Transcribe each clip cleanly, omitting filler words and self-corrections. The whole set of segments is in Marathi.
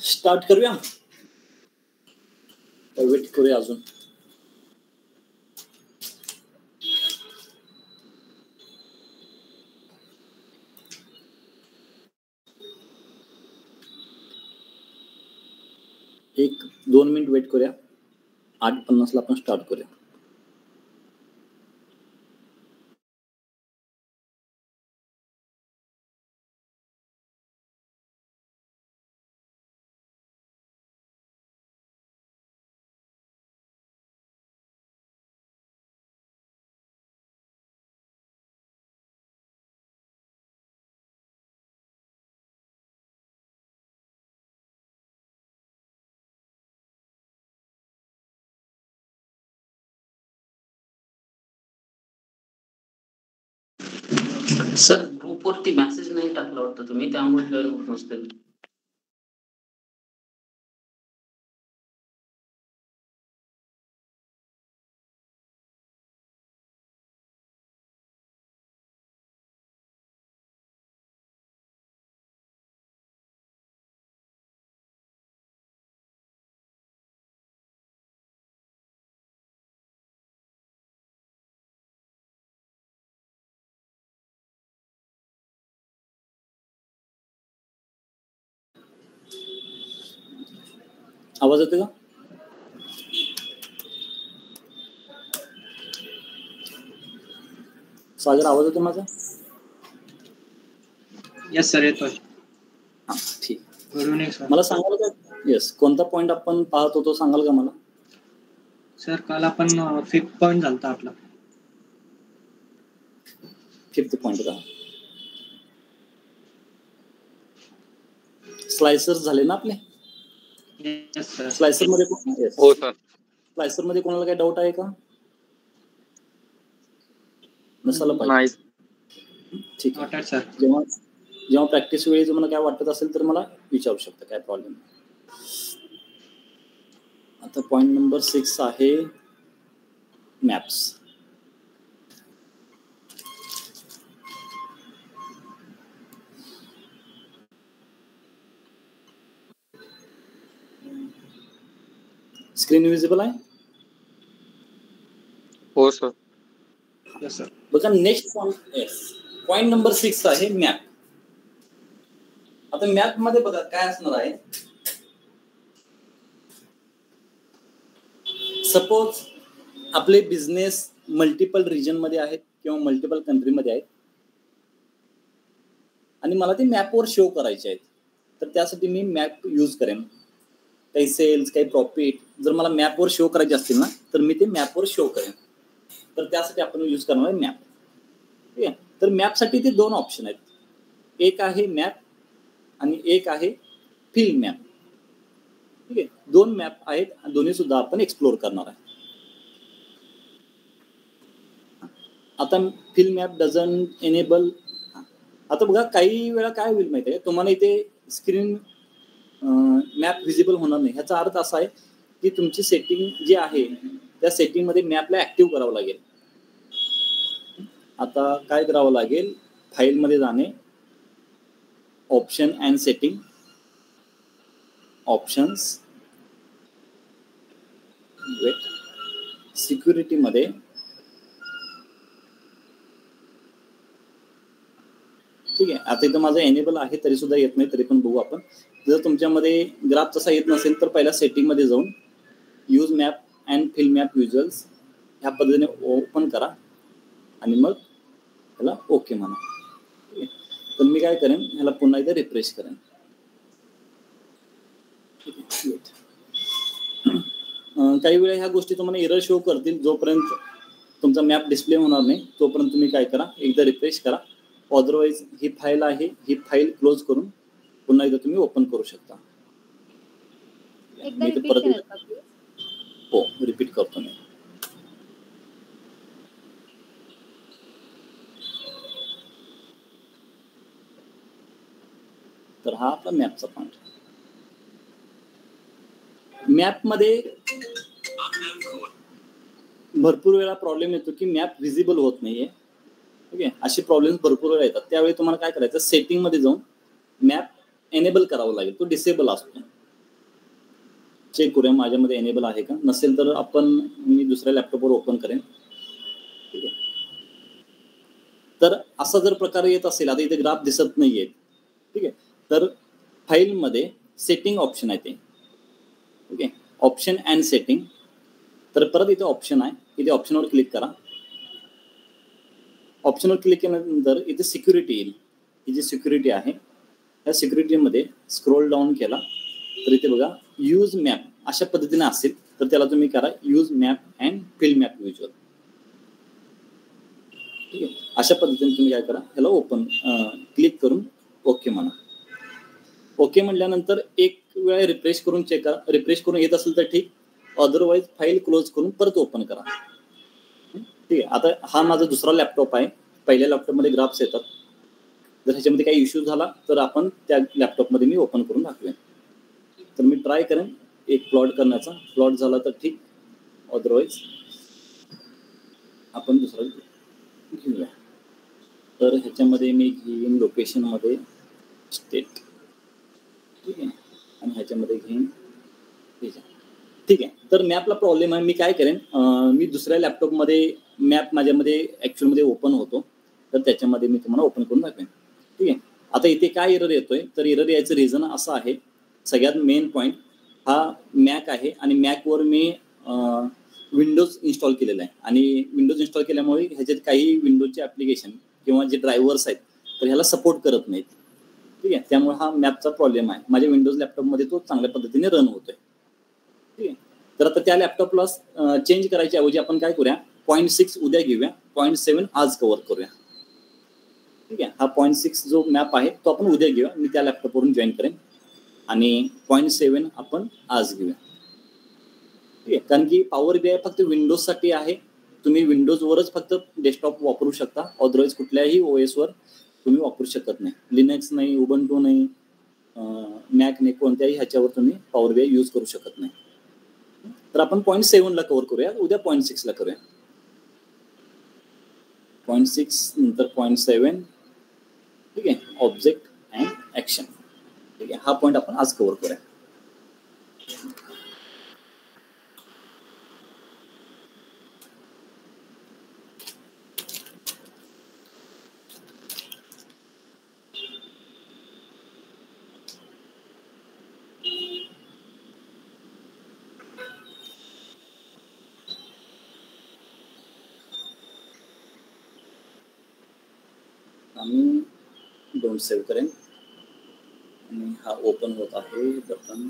स्टार्ट करूया, वेट करूया अजून. एक 2 मिनिट वेट करूया. 8:50 आपण स्टार्ट करूया. सर ग्रुपवरती मेसेज नाही टाकला वाटतं तुम्ही, त्यामुळे जॉईन होत नसतील. आवाज येतो का? सागर आवाज येतो माझा? यस सर येतोय. ठीक. मला सांगाल का? येस, कोणता पॉइंट आपण पाहत होतो सांगाल का मला? सर काल आपण 5th पॉइंट झालता आपला. 5th पॉइंट का? स्लायसर झाले ना आपले? Yes sir. स्लायसर मध्ये हो सर. स्लायसर मध्ये कोणाला काही डाऊट आहे का? नसायला पाहिजे. ठीक आहे सर. जेव्हा प्रॅक्टिस वेळी तुम्हाला काय वाटत असेल तर मला विचारू शकता, काय प्रॉब्लेम नाही. आता पॉइंट नंबर 6 आहे मॅप्स. स्क्रीन विजिबल आहे? हो सर. Yes sir. बघा नेक्स्ट पॉइंट नंबर 6 आहे मॅप. आता मॅप मध्ये बघा काय असणार आहे. सपोज आपले बिझनेस मल्टिपल रिजन मध्ये आहेत किंवा मल्टिपल कंट्री मध्ये आहेत आणि मला ते मॅपवर शो करायचे आहेत, तर त्यासाठी मी मॅप यूज करेन. काही सेल्स, काही प्रॉफिट जर मला मॅपवर शो करायचे असतील ना, तर मी ते मॅपवर शो करेन. तर त्यासाठी आपण यूज करणार आहे मॅप. ठीक आहे. तर मॅपसाठी ते 2 ऑप्शन आहेत. एक आहे मॅप आणि एक आहे फिल मॅप. ठीक आहे. 2 मॅप आहेत, दोन्ही सुद्धा आपण एक्सप्लोर करणार आहे. आता फिल मॅप डझंट एनेबल. आता बघा काही वेळा काय होईल माहिती आहे, तुम्हाला इथे स्क्रीन मॅप विजिबल होणार नाही. ह्याचा अर्थ असा आहे की तुमची सेटिंग जी आहे त्या सेटिंग मध्ये मॅपला ऍक्टिव्ह करावं लागेल. आता काय करावं लागेल, फाईल मध्ये जाणे, option and setting, options, security मध्ये ठीक आहे. आता इथं माझं एनेबल आहे तरी सुद्धा येत नाही, तरी पण बघू आपण. जर तुमच्यामध्ये ग्राफ तसा येत नसेल तर पहिला सेटिंग मध्ये जाऊन use map and fill map visuals ह्या पद्धतीने ओपन करा आणि मग ह्याला ओके म्हणा. तर मी काय करेन, ह्याला पुन्हा एकदा रिफ्रेश करेन. काही वेळा ह्या गोष्टी तुम्हाला एरर शो करतील. जोपर्यंत तुमचा मॅप डिस्प्ले होणार नाही तोपर्यंत तुम्ही काय करा, एकदा रिफ्रेश करा. अदरवाईज ही फाईल आहे, ही फाईल क्लोज करून पुन्हा एकदा तुम्ही ओपन करू शकता. हो, रिपीट करतो मी. तर हा आपला मॅपचा पॉइंट. मॅप मध्ये भरपूर वेळा प्रॉब्लेम येतो की मॅप विजिबल होत नाहीये. ओके, असे प्रॉब्लेम भरपूर वेळा येतात. त्यावेळी तुम्हाला काय करायचं, सेटिंग मध्ये जाऊन मॅप एनेबल करावं लागेल. तो डिसेबल असतो. चेक करूया माझ्यामध्ये एनेबल आहे का, नसेल तर आपण मी दुसऱ्या लॅपटॉपवर ओपन करेन. ठीक आहे. तर असा जर प्रकार येत असेल, आता इथे ग्राफ दिसत नाहीये, ठीक आहे, तर फाईलमध्ये सेटिंग ऑप्शन आहे ते. Okay, option and setting. तर परत इथे ऑप्शन आहे, इथे ऑप्शनवर क्लिक करा. ऑप्शनवर क्लिक केल्यानंतर इथे सिक्युरिटी येईल. ही जी सिक्युरिटी आहे त्या सिक्युरिटीमध्ये स्क्रोल डाऊन केला तर इथे बघा यूज मॅप अशा पद्धतीने असेल तर त्याला तुम्ही करा use map and fill map user. ठीक आहे, अशा पद्धतीने तुम्ही काय करा, ह्याला ओपन क्लिक करून ओके म्हणा. ओके म्हटल्यानंतर एक वेळा रिफ्रेश करून चेक करा. रिफ्रेश करून येत असेल तर ठीक, अदरवाईज फाईल क्लोज करून परत ओपन करा. ठीक आहे. आता हा माझा दुसरा लॅपटॉप आहे. पहिल्या लॅपटॉपमध्ये ग्राफ्स येतात. जर ह्याच्यामध्ये काही इश्यू झाला तर आपण त्या लॅपटॉपमध्ये मी ओपन करून दाखवेन. तर मी ट्राय करेन एक प्लॉट करण्याचा. प्लॉट झाला तर ठीक, अदरवाईज आपण दुसरा घेऊया. तर ह्याच्यामध्ये मी घेईन लोकेशनमध्ये स्टेट. ठीक आहे, आणि ह्याच्यामध्ये घेईन ठीक आहे. तर मॅपला प्रॉब्लेम आहे. मी काय करेन, मी दुसऱ्या लॅपटॉपमध्ये मॅप माझ्यामध्ये ॲक्च्युअलमध्ये ओपन होतो, तर त्याच्यामध्ये मी तुम्हाला ओपन करून दाखवेन. ठीक आहे. आता इथे काय एरर येतोय, तर एरर यायचं रिझन असं आहे, सगळ्यात मेन पॉईंट हा मॅक आहे आणि मॅकवर मी विंडोज इन्स्टॉल केलेला आहे आणि विंडोज इन्स्टॉल केल्यामुळे ह्याच्यात काही विंडोजचे ॲप्लिकेशन किंवा जे ड्रायव्हर्स आहेत तर ह्याला सपोर्ट करत नाहीत. ठीक आहे, त्यामुळे हा मॅपचा प्रॉब्लेम आहे. माझ्या विंडोज लॅपटॉपमध्ये तो चांगल्या पद्धतीने रन होतोय. ठीक आहे. तर आता त्या लॅपटॉपला चेंज करायच्या ऐवजी आपण काय करूया, 0.6 उद्या घेऊया, 0.7 आज कव्हर करूया. ठीक आहे, हा 0.6 जो मॅप आहे तो आपण उद्या घेऊया. मी त्या लॅपटॉपवरून जॉईन करेन आणि 0.7 आपण आज घेऊया. ठीक आहे, कारण की पॉवर BI फक्त विंडोजसाठी आहे. तुम्ही विंडोजवरच फक्त डेस्कटॉप वापरू शकता, अदरवाईज कुठल्याही OS वर तुम्ही वापरू शकत नाही. लिनक्स नाही, उबंटू नाही, मॅक नाही, कोणत्याही ह्याच्यावर तुम्ही पॉवर BI यूज करू शकत नाही. तर आपण 0.7 ला कव्हर करूया, उद्या 0.6 ला करूया. 0.6 नंतर 0.7. ठीक आहे, ऑब्जेक्ट अँड ऍक्शन. ठीक आहे, हा पॉईंट आपण आज कव्हर करूया. आम्ही डोंट सेव्ह करेन आणि हा ओपन होत आहे बटन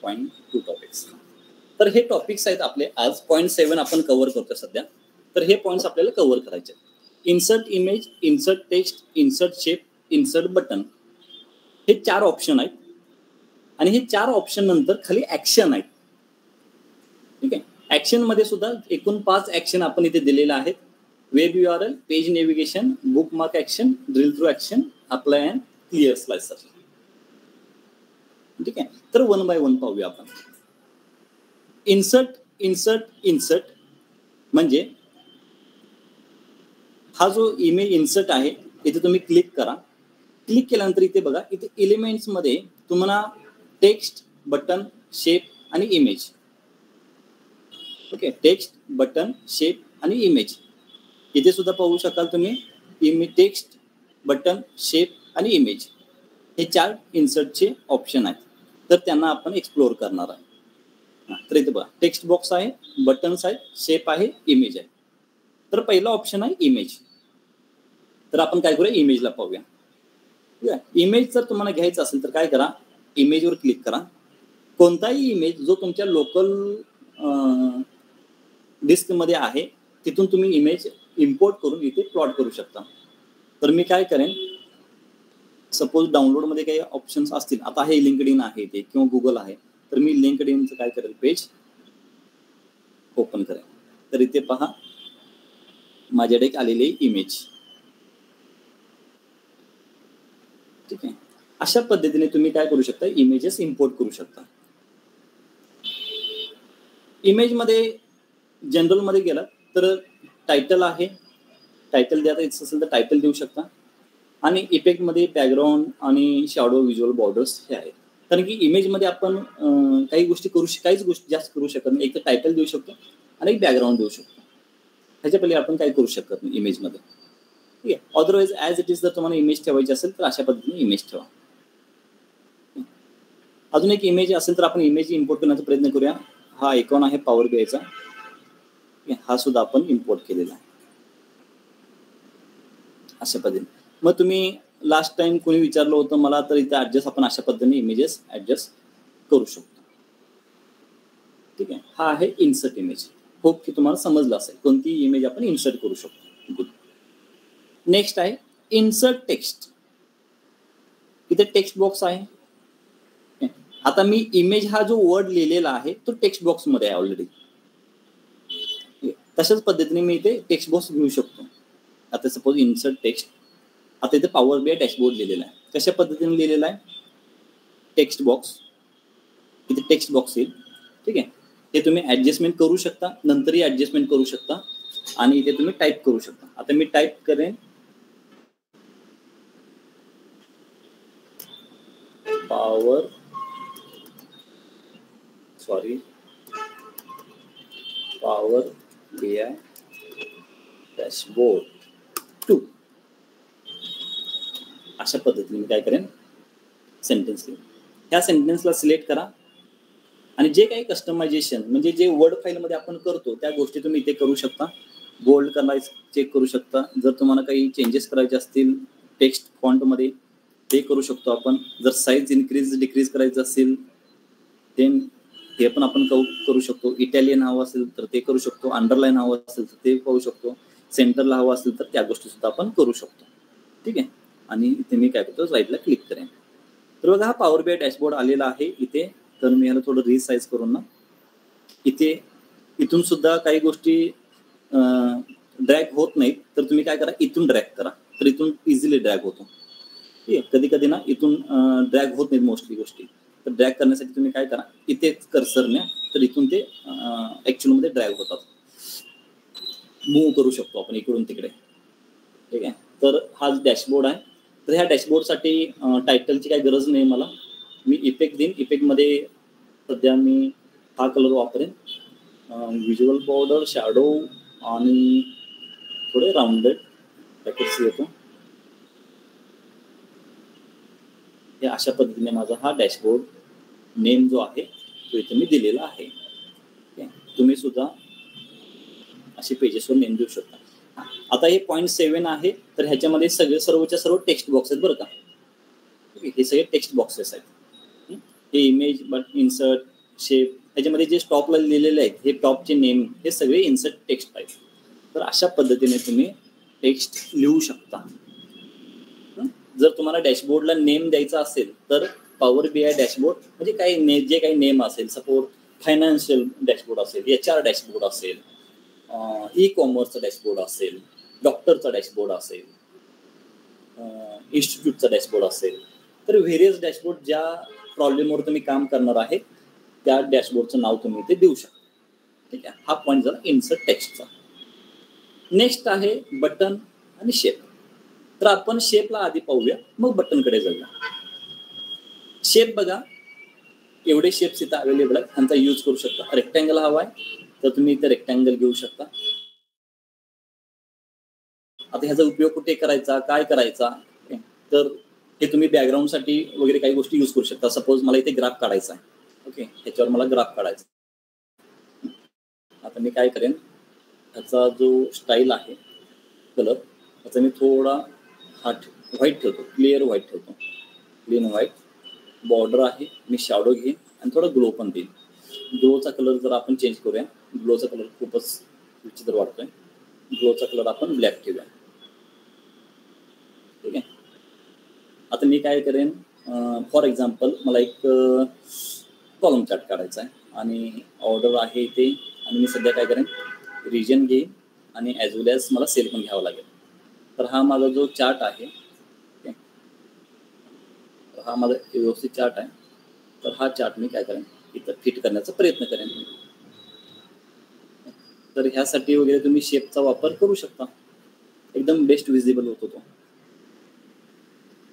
0.2 टॉपिक्स. तर हे टॉपिक्स आहेत आपले आज. 0.7 आपण कव्हर करतो सध्या. तर हे पॉईंट्स आपल्याला कव्हर करायचे. Insert image, insert text, insert shape, insert button, हे 4 ऑप्शन आहेत आणि हे 4 ऑप्शन नंतर खाली ऍक्शन आहेत. ठीक आहे, ऍक्शन मध्ये सुद्धा एकूण 5 ऍक्शन आपण इथे दिलेले आहेत. Web URL, page navigation, bookmark action, drill through action, apply and clear slicer. ठीक आहे, तर 1 बाय 1 पाहूया आपण. इन्सर्ट इन्सर्ट इन्सर्ट म्हणजे हा जो इमेज इन्सर्ट आहे इथे तुम्ही क्लिक करा. क्लिक केल्यानंतर इथे बघा, इथे एलिमेंट्स मध्ये तुम्हाला टेक्स्ट, बटन, शेप आणि image. Okay, text, button, shape आणि इमेज इथे सुद्धा पाहू शकाल तुम्ही. टेक्स्ट, बटन, शेप आणि इमेज हे 4 इन्सर्टचे ऑप्शन आहेत. तर त्यांना आपण एक्सप्लोर करणार आहे. तर इथे बघा टेक्स्ट बॉक्स आहे, बटन्स आहे, शेप आहे, इमेज आहे. तर पहिला ऑप्शन आहे इमेज. तर आपण काय करूया, इमेजला पाहूया. ठीक आहे, इमेज जर तुम्हाला घ्यायचं असेल तर काय करा, इमेजवर क्लिक करा. कोणताही इमेज जो तुमच्या लोकल डिस्कमध्ये आहे तिथून तुम्ही इमेज इम्पोर्ट करून इथे प्लॉट करू शकता. तर मी काय करेन, सपोज डाउनलोडमध्ये काही ऑप्शन्स असतील, आता हे लिंक्डइन आहे ते किंवा गुगल आहे, तर मी लिंक्डइनचं काय करेल, पेज ओपन करेन. तर इथे पहा माझ्याकडे एक आलेली इमेज. ठीक आहे, अशा पद्धतीने तुम्ही काय करू शकता, इमेजेस इम्पोर्ट करू शकता. इमेजमध्ये जनरलमध्ये गेला तर टायटल आहे, टायटल द्यायचं असेल तर टायटल देऊ शकता आणि इफेक्टमध्ये बॅकग्राऊंड आणि शॅडो, व्हिज्युअल बॉर्डर्स हे आहेत. कारण की इमेजमध्ये आपण काही गोष्टी काहीच गोष्टी जास्त करू शकत नाही. एक तर टायटल देऊ शकतो आणि एक बॅकग्राऊंड देऊ शकतो. ह्याच्या पहिले आपण काही करू शकत नाही इमेजमध्ये. ठीक आहे. अदरवाईज ॲज इट इज जर तुम्हाला इमेज ठेवायची असेल तर अशा पद्धतीने इमेज ठेवा. अजून एक इमेज असेल तर आपण इमेज इम्पोर्ट करण्याचा प्रयत्न करूया. हा आयकॉन आहे पॉवर बीआयचा, हा सुद्धा आपण इम्पोर्ट केलेला आहे अशा पद्धतीने. मग तुम्ही लास्ट टाइम कोणी विचारलं होतं मला, तर इथे ऍडजस्ट आपण अशा पद्धतीने इमेजेस ऍडजस्ट करू शकतो. ठीक आहे. हा आहे इन्सर्ट इमेज. होप की तुम्हाला समजलं असेल कोणती इमेज आपण इन्सर्ट करू शकतो. गुड. नेक्स्ट आहे इन्सर्ट टेक्स्ट. इथे टेक्स्ट बॉक्स आहे. आता मी इमेज हा जो वर्ड लिहिलेला आहे तो टेक्स्ट बॉक्स मध्ये आहे ऑलरेडी. तशाच पद्धतीने मी इथे टेक्स्ट बॉक्स घेऊ शकतो. आता सपोज इन्सर्ट टेक्स्ट, आता इथे पॉवर बीआय डॅशबोर्ड लिहिलेला आहे. कशा पद्धतीने लिहिलेला आहे? Text box. इथे टेक्स्ट बॉक्स येईल. ठीक आहे. हे तुम्ही ऍडजस्टमेंट करू शकता, नंतरही ऍडजस्टमेंट करू शकता आणि इथे तुम्ही टाईप करू शकता. आता मी टाईप करेन पॉवर बीआय डॅशबोर्ड 2. अशा पद्धतीने मी काय करेन, सेंटेन्स लिहिन. ह्या सेंटेन्सला सिलेक्ट करा आणि जे काही कस्टमायझेशन म्हणजे जे वर्ड फाईलमध्ये आपण करतो त्या गोष्टी तुम्ही इथे करू शकता. बोल्ड करायचं चेक करू शकता. जर तुम्हाला काही चेंजेस करायचे असतील टेक्स्ट फॉन्टमध्ये ते करू शकतो आपण. जर साईज इन्क्रीज डिक्रीज करायचं असेल ते पण आपण करू शकतो. इटालियन हवं असेल तर ते करू शकतो. अंडरलाईन हवं असेल तर ते पाहू शकतो. सेंटरला हवं असेल तर त्या गोष्टी सुद्धा आपण करू शकतो. ठीक आहे. आणि इथे मी काय करतो, राईटला क्लिक करेन. तर बघा हा पॉवर बीआय डॅशबोर्ड आलेला आहे इथे. तर मी याला थोडं रिसाईज करून ना इथून सुद्धा काही गोष्टी ड्रॅग होत नाहीत, तर तुम्ही काय करा, इथून ड्रॅग करा. तर इथून इझिली ड्रॅग होतो. ठीक आहे. कधी कधी ना इथून ड्रॅग होत नाहीत मोस्टली गोष्टी. तर ड्रॅग करण्यासाठी तुम्ही काय करा, इथे कर्सर न्या, तर इथून ते ऍक्च्युअल मध्ये ड्रॅग होतात. मूव्ह करू शकतो आपण इकडून तिकडे. ठीक आहे. तर हा डॅशबोर्ड आहे. तर ह्या डॅशबोर्डसाठी टायटलची काही गरज नाही मला. मी इफेक्ट देईन. इफेक्टमध्ये सध्या मी हा कलर वापरेन. व्हिज्युअल बॉर्डर, शॅडो आणि थोडे राऊंडेड पॅकेट्स येतो. हे अशा पद्धतीने माझा हा डॅशबोर्ड नेम जो आहे तो इथे मी दिलेला आहे. तुम्ही सुद्धा असे पेजेसवर नेम देऊ शकता. आता हे 0.7 आहे. तर ह्याच्यामध्ये सर्वच्या सर्व टेक्स्ट बॉक्स आहेत बरं का. हे सगळे टेक्स्ट बॉक्सेस आहेत. हे इमेज बट इन्सर्ट शेप ह्याच्यामध्ये जे टॉपला लिहिलेले आहेत हे टॉपचे नेम हे सगळे इन्सर्ट टेक्स्ट आहेत. तर अशा पद्धतीने तुम्ही टेक्स्ट लिहू शकता. जर तुम्हाला डॅशबोर्डला नेम द्यायचा असेल तर पॉवर बीआय डॅशबोर्ड म्हणजे काही जे काही नेम असेल, सपोज फायनान्शियल डॅशबोर्ड असेल, HR डॅशबोर्ड असेल, ई कॉमर्सचा डॅशबोर्ड असेल, डॉक्टरचा डॅशबोर्ड असेल, इन्स्टिट्यूटचा डॅशबोर्ड असेल, तर व्हेरियस डॅशबोर्ड ज्या प्रॉब्लेमवर तुम्ही काम करणार आहे त्या डॅशबोर्डचं नाव तुम्ही इथे देऊ शकता. ठीक आहे. हा पॉईंट झाला इन्सर्ट टेक्स्टचा. नेक्स्ट आहे बटन आणि शेप. तर आपण शेपला आधी पाहूया, मग बटनकडे जाऊया. शेप बघा, एवढे शेप्स इथं अवेलेबल आहेत. त्यांचा यूज करू शकता. रेक्टँगल हवा आहे तर तुम्ही इथे रेक्टँगल घेऊ शकता. आता ह्याचा उपयोग कुठे करायचा, काय करायचा, तर हे तुम्ही बॅकग्राऊंडसाठी वगैरे काही गोष्टी यूज करू शकता. सपोज मला इथे ग्राफ काढायचा आहे. ओके. ह्याच्यावर मला ग्राफ काढायचा. आता मी काय करेन, ह्याचा जो स्टाईल आहे कलर ह्याचा मी थोडा व्हाईट ठेवतो, क्लिअर व्हाईट ठेवतो, क्लीन व्हाईट. बॉर्डर आहे मी शॅडो घेईन आणि थोडा ग्लो पण देईन. ग्लोचा कलर जर आपण चेंज करूया, ग्लोचा कलर खूपच विचित्र वाटतोय. ग्लोचा कलर आपण ब्लॅक ठेवूया. ठीक आहे. आता मी काय करेन, फॉर एक्झाम्पल मला एक कॉलम चार्ट काढायचा आहे आणि ऑर्डर आहे इथे. आणि मी सध्या काय करेन, रिजन घेईन आणि ॲज वेल ॲज मला सेल पण घ्यावा लागेल. तर हा माझा जो चार्ट आहे, हा माझा व्यवस्थित चार्ट आहे. तर हा चार्ट मी काय करेन, इथं फिट करण्याचा प्रयत्न करेन. तर ह्यासाठी वगैरे तुम्ही शेपचा वापर करू शकता. एकदम बेस्ट विजिबल होतो तो.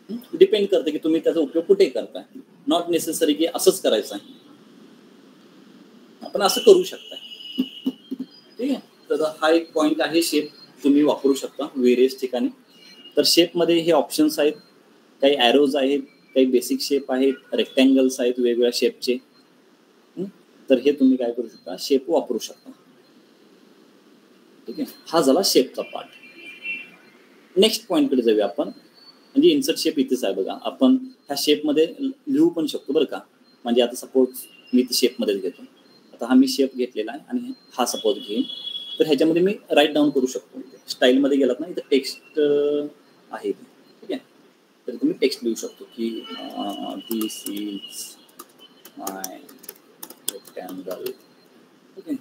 डिपेंड करते की तुम्ही त्याचा उपयोग कुठे करताय. नॉट नेसेसरी की असंच करायचं आहे, आपण असं करू शकताय. ठीक आहे. तर हा एक पॉइंट आहे, शेप तुम्ही वापरू शकता वेरियस ठिकाणी. तर शेपमध्ये हे ऑप्शन्स आहेत, काही ॲरोज आहेत, काही बेसिक शेप आहेत, रेक्टँगल्स आहेत वेगवेगळ्या शेपचे. तर हे तुम्ही काय करू शकता, शेप वापरू शकता. ठीक आहे. हा झाला शेपचा पार्ट. नेक्स्ट पॉइंटकडे जाऊया आपण, म्हणजे इन्सर्ट शेप इथेच आहे बघा. आपण ह्या शेपमध्ये लिहू पण शकतो बरं का. म्हणजे आता सपोज मी ते शेपमध्येच घेतो. आता हा मी शेप घेतलेला आहे आणि हा सपोज घेईन, तर ह्याच्यामध्ये मी राईट डाऊन करू शकतो. स्टाईलमध्ये गेलात ना, इथं टेक्स्ट आहे. ठीक आहे. तर तुम्ही टेक्स्ट लिहू शकतो की दिस इज माय रेक्टँगल. ठीक आहे.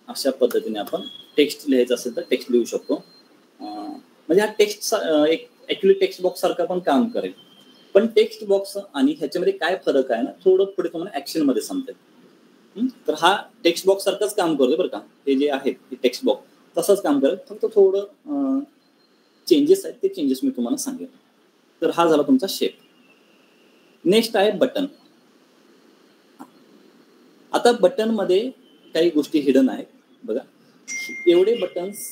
अशा पद्धतीने आपण टेक्स्ट लिहायचं असेल तर टेक्स्ट लिहू शकतो. म्हणजे हा टेक्स्ट एक ॲक्च्युली टेक्स्ट बॉक्स सारखा पण काम करेल. पण टेक्स्ट बॉक्स आणि ह्याच्यामध्ये काय फरक आहे ना, थोडं पुढे तुम्हाला ॲक्शनमध्ये समजेल. तर हा टेक्स्ट बॉक्स सारखंच काम करतोय बरं का. हे जे आहेत ते टेक्स्ट बॉक्स तसंच काम करेल, फक्त थोडं चेंजेस आहेत, ते चेंजेस मी तुम्हाला सांगेन. तर हा झाला तुमचा शेप. नेक्स्ट आहे बटन. आता बटनमध्ये काही गोष्टी हिडन आहेत बघा. एवढे बटन्स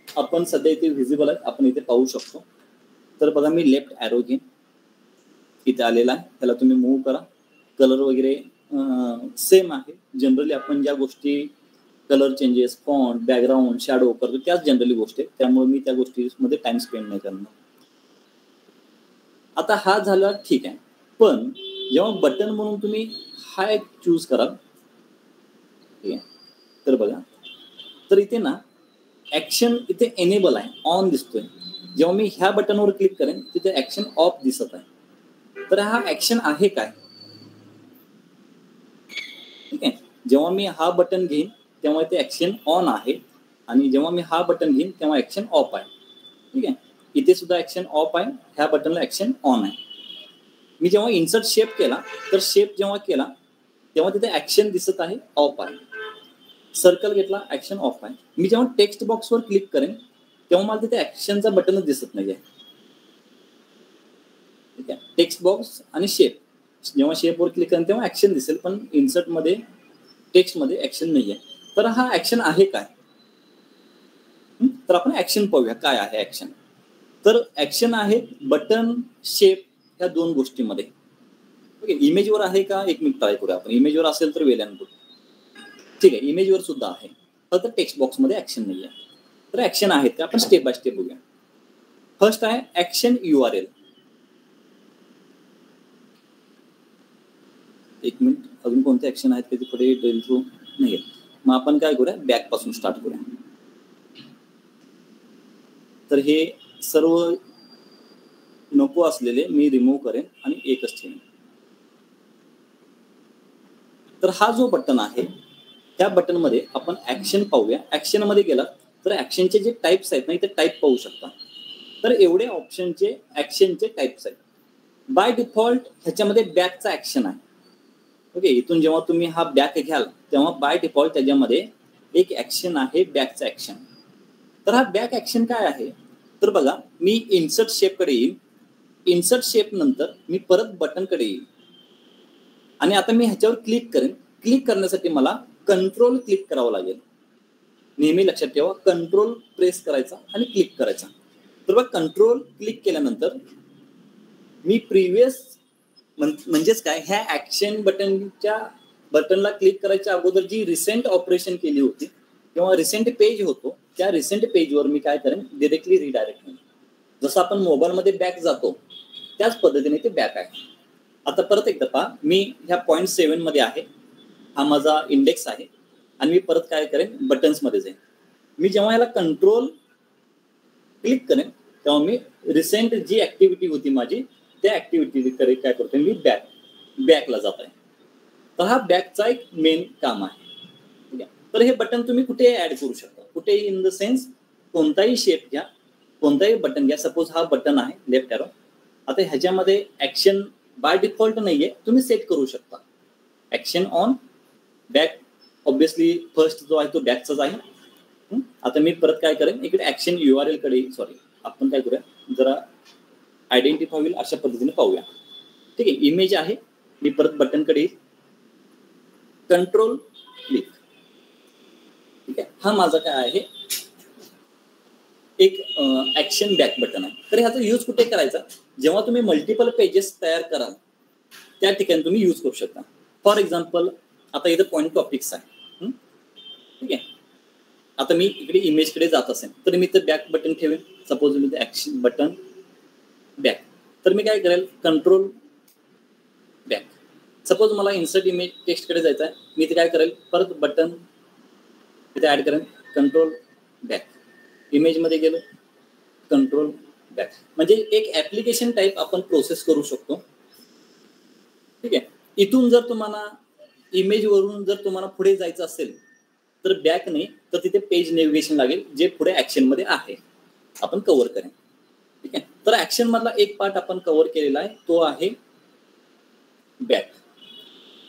आपण सध्या इथे व्हिजिबल आहेत, आपण इथे पाहू शकतो. तर बघा, मी लेफ्ट ॲरो घेईन, इथे आलेला आहे. त्याला तुम्ही मूव्ह करा. कलर वगैरे सेम आहे. जनरली आपण ज्या गोष्टी colour changes, font, background, shadow करतो त्याच जनरली गोष्टी आहेत. त्यामुळे मी त्या गोष्टीमध्ये टाइम स्पेंड नाही करणार. आता हा झाला ठीक आहे. पण जेव्हा बटन म्हणून तुम्ही हा एक चूज कराल, ठीक आहे, तर बघा, तर इथे ना ॲक्शन इथे एनेबल आहे, ऑन दिसतोय. जेव्हा मी ह्या बटनवर क्लिक करेन तिथे ॲक्शन ऑफ दिसत आहे. तर हा ॲक्शन आहे काय? ठीक आहे. जेव्हा मी हा बटन घेईन तेव्हा इथे ॲक्शन ऑन आहे, आणि जेव्हा मी हा बटन घेईन तेव्हा ॲक्शन ऑफ आहे. ठीक आहे. इथे सुद्धा ॲक्शन ऑफ आहे, ह्या बटनला ॲक्शन ऑन आहे. मी जेव्हा इन्सर्ट शेप केला, तर शेप जेव्हा केला तेव्हा तिथे ॲक्शन दिसत आहे, ऑफ आहे. सर्कल घेतला, ॲक्शन ऑफ आहे. मी जेव्हा टेक्स्ट बॉक्सवर क्लिक करेन तेव्हा मला तिथे ॲक्शनचा बटनच दिसत नाही आहे. ठीक आहे. टेक्स्ट बॉक्स आणि शेप, जेव्हा शेपवर क्लिक करेन तेव्हा ॲक्शन दिसेल, पण इन्सर्टमध्ये टेक्स्टमध्ये ॲक्शन नाही आहे. तर हा ॲक्शन आहे काय? तर आपण ॲक्शन पाहूया, काय आहे ॲक्शन. तर ॲक्शन आहे बटन, शेप, ह्या दोन गोष्टीमध्ये. ओके. इमेजवर आहे का, एक मिनिट ट्राय करूया आपण. इमेजवर असेल तर वेल अँड गुड. ठीक आहे, इमेजवर सुद्धा आहे, फक्त टेक्स्ट बॉक्समध्ये ॲक्शन नाही आहे. तर ॲक्शन आहेत का, आपण स्टेप बाय स्टेप बघूया. फर्स्ट आहे ॲक्शन URL. एक मिनिट, अजून कोणते ॲक्शन आहेत ते पुढे ड्रिल थ्रू नाही आहेत. मग आपण काय करूया, बॅक पासून स्टार्ट करूया. तर हे सर्व नको असलेले मी रिमूव्ह करेन आणि एकच ठेवेन. तर हा जो बटन आहे त्या बटनमध्ये आपण ॲक्शन पाहूया. ॲक्शनमध्ये गेला तर ॲक्शनचे जे टाईप्स आहेत ना, इथे टाईप पाहू शकता. तर एवढे ऑप्शनचे ॲक्शनचे टाईप्स आहेत. बाय डिफॉल्ट ह्याच्यामध्ये बॅकचा ॲक्शन आहे. ओके. इथून जेव्हा तुम्ही हा बॅक घ्याल तेव्हा बाय डिफॉल्ट त्याच्यामध्ये एक ॲक्शन आहे, बॅकचा ॲक्शन. तर हा बॅक ॲक्शन काय आहे, तर बघा, मी इन्सर्ट शेपकडे येईल. इन्सर्ट शेप नंतर मी परत बटनकडे येईल आणि आता मी ह्याच्यावर क्लिक करेन. क्लिक करण्यासाठी मला कंट्रोल क्लिक करावं लागेल. नेहमी लक्षात ठेवा, कंट्रोल प्रेस करायचा आणि क्लिक करायचा. तर बघा, कंट्रोल क्लिक केल्यानंतर मी प्रिव्हियस म्हणजेच काय, ह्या ॲक्शन बटनला क्लिक करायच्या अगोदर जी रिसेंट ऑपरेशन केली होती किंवा रिसेंट पेज होतो, त्या रिसेंट पेजवर मी काय करेन, डिरेक्टली रिडायरेक्ट करेन. जसं आपण मोबाईलमध्ये बॅक जातो त्याच पद्धतीने ते बॅक आहे. आता परत एकदा पहा, मी ह्या पॉईंट 7 मध्ये आहे, हा माझा इंडेक्स आहे, आणि मी परत काय करेन, बटन्समध्ये जाईन. मी जेव्हा याला कंट्रोल क्लिक करेन तेव्हा मी रिसेंट जी ऍक्टिव्हिटी होती माझी त्या ऍक्टिव्हिटीकडे काय करतो, मी बॅकला जात आहे. तर हा बॅकचा एक मेन काम आहे. ठीक आहे. तर हे बटन तुम्ही कुठेही ऍड करू शकता, कुठेही, इन द सेन्स कोणताही शेप घ्या, कोणताही बटन घ्या. सपोज हा बटन आहे लेफ्ट ॲरो. आता ह्याच्यामध्ये ॲक्शन बाय डिफॉल्ट नाहीये, तुम्ही सेट करू शकता. Action on, back obviously first जो आहे तो बॅकचाच आहे. आता मी परत काय करेन, इकडे ॲक्शन URL कडे, सॉरी आपण काय करूया, जरा आयडेंटिफाय होईल अशा पद्धतीने पाहूया. ठीक आहे, इमेज आहे, मी परत बटनकडे येईल, कंट्रोल क्लिक. ठीक आहे, हा माझा काय आहे, एक ऍक्शन बॅक बटन आहे. तर ह्याचा यूज कुठे करायचा, जेव्हा तुम्ही मल्टिपल पेजेस तयार कराल त्या ठिकाणी तुम्ही यूज करू शकता. फॉर एक्झाम्पल आता इथं पॉइंट टॉपिक्स आहे. ठीक आहे, आता मी इकडे इमेजकडे जात असेल तर मी इथं बॅक बटन ठेवेन. सपोज मी ऍक्शन बटन बॅक, तर मी काय करेल, कंट्रोल बॅक. सपोज मला इन्सर्ट इमेज टेक्स्टकडे जायचं आहे, मी इथे काय करेल, परत बटन इथे ऍड करेन, कंट्रोल बॅक. इमेजमध्ये गेलो, कंट्रोल बॅक. म्हणजे एक ऍप्लिकेशन टाईप आपण प्रोसेस करू शकतो. ठीक आहे, इथून जर तुम्हाला इमेजवरून जर तुम्हाला पुढे जायचं असेल तर बॅक नाही तर तिथे पेज नेव्हिगेशन लागेल, जे पुढे ऍक्शनमध्ये आहे आपण कव्हर करेन. ठीक आहे, तर ऍक्शन मधला एक पार्ट आपण कव्हर केलेला आहे, तो आहे बॅक.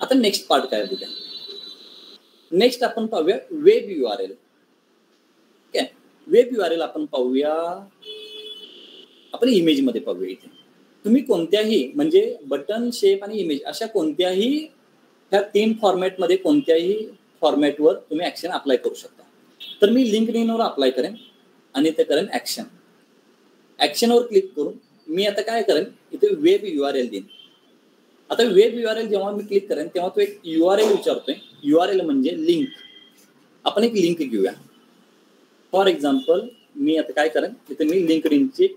आता नेक्स्ट पार्ट काय बघूया. नेक्स्ट आपण पाहूया वेब URL. ठीक आहे, वेब URL आपण पाहूया, आपण इमेजमध्ये पाहूया. इथे तुम्ही कोणत्याही म्हणजे बटन, शेप आणि इमेज अशा कोणत्याही ह्या 3 फॉर्मॅटमध्ये कोणत्याही फॉर्मॅटवर तुम्ही ऍक्शन अप्लाय करू शकता. तर मी लिंक्डइनवर अप्लाय करेन आणि ते करेन ऍक्शन. ऍक्शनवर क्लिक करून मी आता काय करेन, इथे वेब URL देईन. आता वेब URL जेव्हा मी क्लिक करेन तेव्हा तो एक URL विचारतोय. URL म्हणजे लिंक. आपण एक लिंक घेऊया. फॉर एक्झाम्पल मी आता काय करेन, इथे मी लिंक्डइनची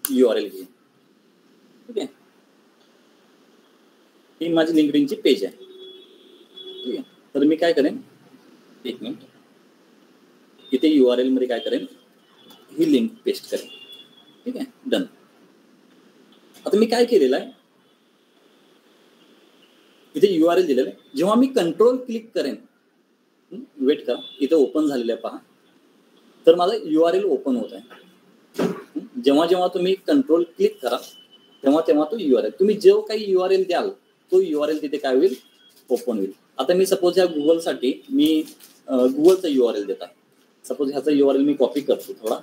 URL घेईन. ठीक आहे, ही माझी लिंक्डइनची पेज आहे. ठीक आहे, तर मी काय करेन, एक मिनिट, इथे URL मध्ये काय करेन, ही लिंक पेस्ट करेन. ठीक आहे, डन. आता मी काय केलेलं आहे, इथे URL दिलेलं आहे. जेव्हा मी कंट्रोल क्लिक करेन, वेट करा, इथे ओपन झालेलं आहे पहा, तर माझा URL ओपन होत आहे. जेव्हा जेव्हा तुम्ही कंट्रोल क्लिक करा तेव्हा तेव्हा तो URL, तुम्ही जो काही URL द्याल तो URL तिथे काय होईल, ओपन होईल. आता मी सपोज ह्या गुगलसाठी मी गुगलचा URL देत आहे. सपोज ह्याचा URL मी कॉपी करतो थोडा.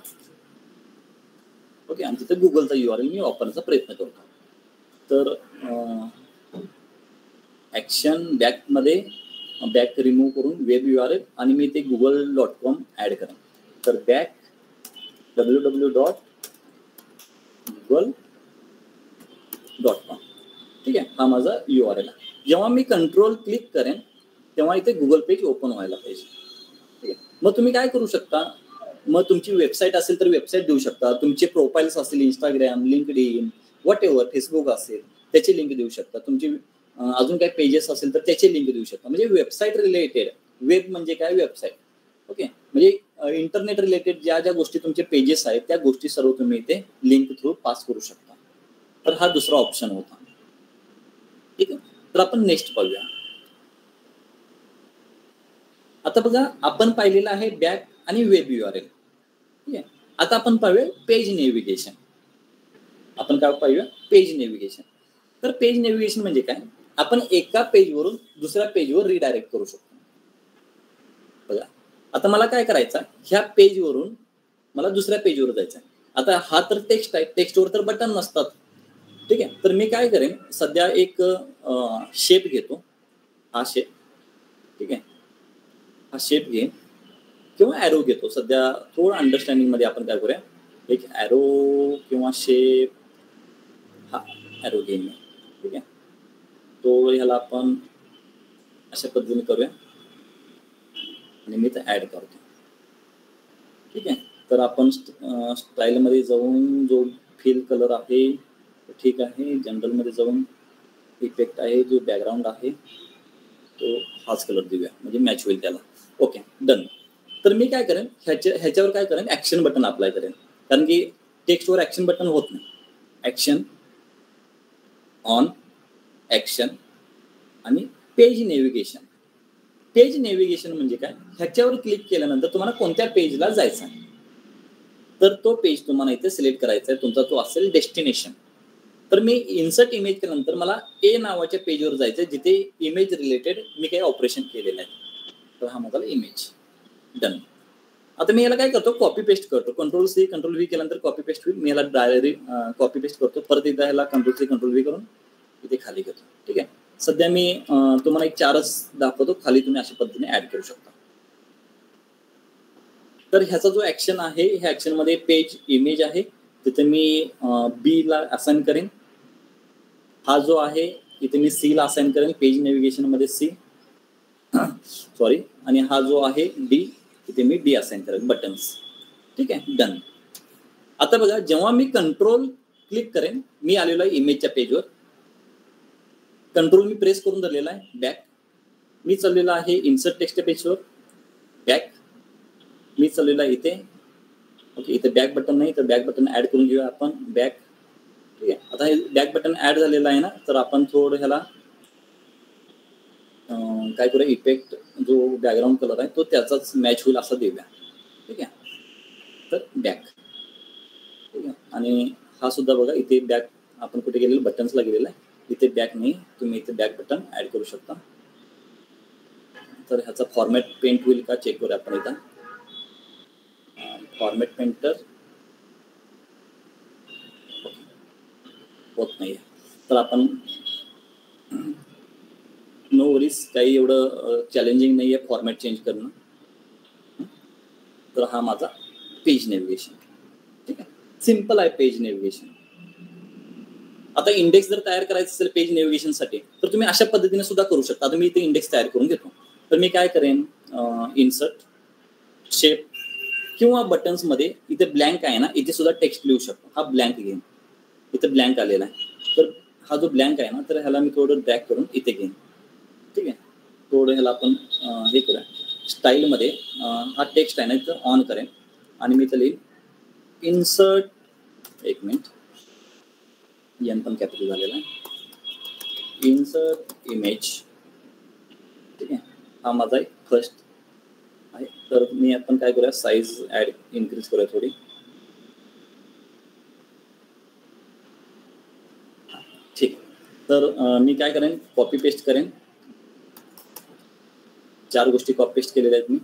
ओके, आणि तिथे गुगलचा URL मी वापरण्याचा प्रयत्न करतो. तर ऍक्शन बॅकमध्ये बॅक रिमूव्ह करून वेब URL आणि मी ते google.com ऍड करेन. तर बॅक www.google.com. ठीक आहे, हा माझा URL आहे. जेव्हा मी कंट्रोल क्लिक करेन तेव्हा इथे गुगल पेज ओपन व्हायला पाहिजे. ठीक आहे, मग तुम्ही काय करू शकता, मग तुमची वेबसाईट असेल तर वेबसाईट देऊ शकता, तुमचे प्रोफाईल्स असतील Instagram, LinkedIn, what ever, Facebook असेल त्याची लिंक देऊ शकता. तुमची अजून काही पेजेस असेल तर त्याची लिंक देऊ शकता. म्हणजे वेबसाईट रिलेटेड, वेब म्हणजे काय, वेबसाईट. ओके, म्हणजे इंटरनेट रिलेटेड ज्या ज्या गोष्टी तुमचे पेजेस आहेत त्या गोष्टी सर्व तुम्ही इथे लिंक थ्रू पास करू शकता. तर हा दुसरा ऑप्शन होता. ठीक आहे, तर आपण नेक्स्ट पाहूया. आता बघा, आपण पाहिलेलं आहे बॅक आणि वेब URL. ठीक आहे, आता आपण पाहूया पेज नेव्हिगेशन. आपण काय पाहूया, पेज नेव्हिगेशन. तर पेज नेव्हिगेशन म्हणजे काय, आपण एका पेजवरून दुसऱ्या पेजवर रिडायरेक्ट करू शकतो. बघा, आता मला काय करायचं, ह्या पेजवरून मला दुसऱ्या पेजवर जायचं आहे. आता हा तर टेक्स्ट आहे, टेक्स्टवर तर बटन नसतात. ठीक आहे, तर मी काय करेन, सध्या एक शेप घेतो, हा शेप. ठीक आहे, हा शेप घेईन किंवा ॲरो घेतो. सध्या थोडं अंडरस्टँडिंग मध्ये आपण काय करूया, एक ॲरो किंवा शेप, हा ॲरो घेईन. ठीक आहे, तो ह्याला आपण अशा पद्धतीने करूया आणि मी ते ऍड करतो. ठीक आहे, तर आपण स्टाईलमध्ये जाऊन जो फिल कलर आहे ठीक आहे, जनरलमध्ये जाऊन इफेक्ट आहे, जो बॅकग्राऊंड आहे तो हाच कलर देऊया, म्हणजे मॅच होईल त्याला. Okay, done. तर मी काय करेन, ह्याच्यावर काय करेन, ऍक्शन बटन अप्लाय करेन. कारण की टेक्स्टवर ऍक्शन बटन होत नाही. ऍक्शन ऑन, ऍक्शन आणि पेज नेव्हिगेशन. पेज नेव्हिगेशन म्हणजे काय, ह्याच्यावर क्लिक केल्यानंतर तुम्हाला कोणत्या पेजला जायचं आहे तर तो पेज तुम्हाला इथे सिलेक्ट करायचा आहे, तुमचा तो असेल डेस्टिनेशन. तर मी इन्सर्ट इमेज केल्यानंतर मला ए नावाच्या पेजवर जायचं आहे, जिथे इमेज रिलेटेड मी काही ऑपरेशन केलेलं आहे. तर हा माझा इमेज, डन. आता मी याला काय करतो, कॉपी पेस्ट करतो. कंट्रोल सी कंट्रोल व्ही केल्यानंतर कॉपी पेस्ट होईल. मी याला डायरेक्ट कॉपी पेस्ट करतो. परत एकदा ह्याला कंट्रोल सी कंट्रोल व्ही करून इथे खाली घेतो. ठीक आहे. सध्या मी तुम्हाला एक 4च दाखवतो. खाली तुम्ही अशा पद्धतीने ऍड करू शकता. तर ह्याचा जो ऍक्शन आहे, ह्या ऍक्शन मध्ये पेज इमेज आहे, तिथे मी बी ला असाइन करेन. हा जो आहे इथे मी सी ला असाइन करेन, पेज नेव्हिगेशन मध्ये सी सॉरी. आणि हा जो आहे डी, इथे मी डी असाइन करेन, बटन्स. ठीक आहे, डन. आता बघा, जेव्हा मी कंट्रोल क्लिक करेन, मी आलेलो आहे इमेजच्या पेजवर. कंट्रोल मी प्रेस करून धरलेला आहे, बॅक. मी चाललेला आहे इन्सर्ट टेक्स्ट पेजवर, बॅक. मी चाललेला आहे इथे. ओके, इथे बॅक बटन नाही, तर बॅक बटन ऍड करून घेऊया आपण, बॅक. ठीक आहे. आता हे बॅक बटन ऍड झालेलं आहे ना, तर आपण थोडं ह्याला काय करूया, इफेक्ट जो बॅकग्राऊंड कलर आहे तो त्याचाच मॅच होईल असा देऊया. ठीक आहे. तर बॅक. ठीक आहे. आणि हा सुद्धा बघा, इथे बॅक आपण कुठे गेलेलं, बटन्सला गेलेला आहे. इथे बॅक नाही, तुम्ही इथे बॅक बटन ऍड करू शकता. तर ह्याचा फॉर्मॅट पेंट होईल का चेक करूया आपण. इथं फॉर्मॅट पेंटर होत नाही, तर आपण नो वरीज, काही एवढं चॅलेंजिंग नाही आहे फॉर्मॅट चेंज करणं. तर हा माझा पेज नेव्हिगेशन. ठीक आहे, सिम्पल आहे पेज नेव्हिगेशन. आता इंडेक्स जर तयार करायचं असेल पेज नेव्हिगेशनसाठी, तर तुम्ही अशा पद्धतीने सुद्धा करू शकता. आता मी इथे इंडेक्स तयार करून घेतो. तर मी काय करेन, इन्सर्ट, शेप किंवा बटन्समध्ये इथे ब्लँक आहे ना, इथे सुद्धा टेक्स्ट लिहू शकतो. हा ब्लँक घेईन, इथे ब्लँक आलेला आहे. तर हा जो ब्लँक आहे ना, तर ह्याला मी थोडं ड्रॅग करून इथे घेईन. ठीक आहे. थोडं ह्याला आपण हे करूया, स्टाईलमध्ये हा टेक्स्ट आहे ना इथं ऑन करेन आणि मी इथं लिहीन इन्सर्ट, एक मिनिट, एन पण कॅपिटल झालेला आहे, इन्सर्ट इमेज. ठीक आहे. हा माझा एक फर्स्ट आहे. तर मी आपण काय करूया, साईज ऍड इन्क्रीज करूया थोडी. ठीक. तर मी काय करेन, कॉपी पेस्ट करेन. 4 गोष्टी कॉपी पेस्ट केलेल्या आहेत मी.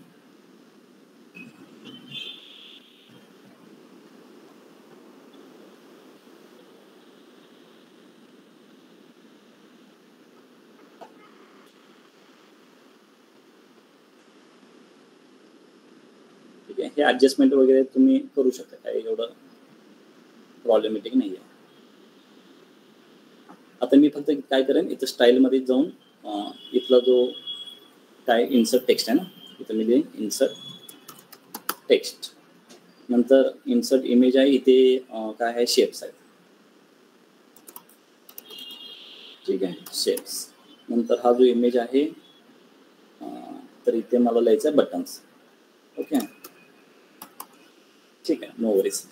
ठीक आहे. हे ऍडजस्टमेंट वगैरे तुम्ही करू शकता, काही एवढं प्रॉब्लेमॅटिक नाही आहे. आता मी फक्त काय करेन, इथं स्टाईलमध्ये जाऊन इथला जो काय इन्सर्ट टेक्स्ट आहे ना, इथं मी लिहीन इन्सर्ट टेक्स्ट. नंतर इन्सर्ट इमेज आहे, इथे काय आहे, शेप्स आहेत. ठीक आहे, शेप्स. नंतर हा जो इमेज आहे, तर इथे मला लिहायचं आहे बटन्स. ओके, ठीक आहे, नो वरीज.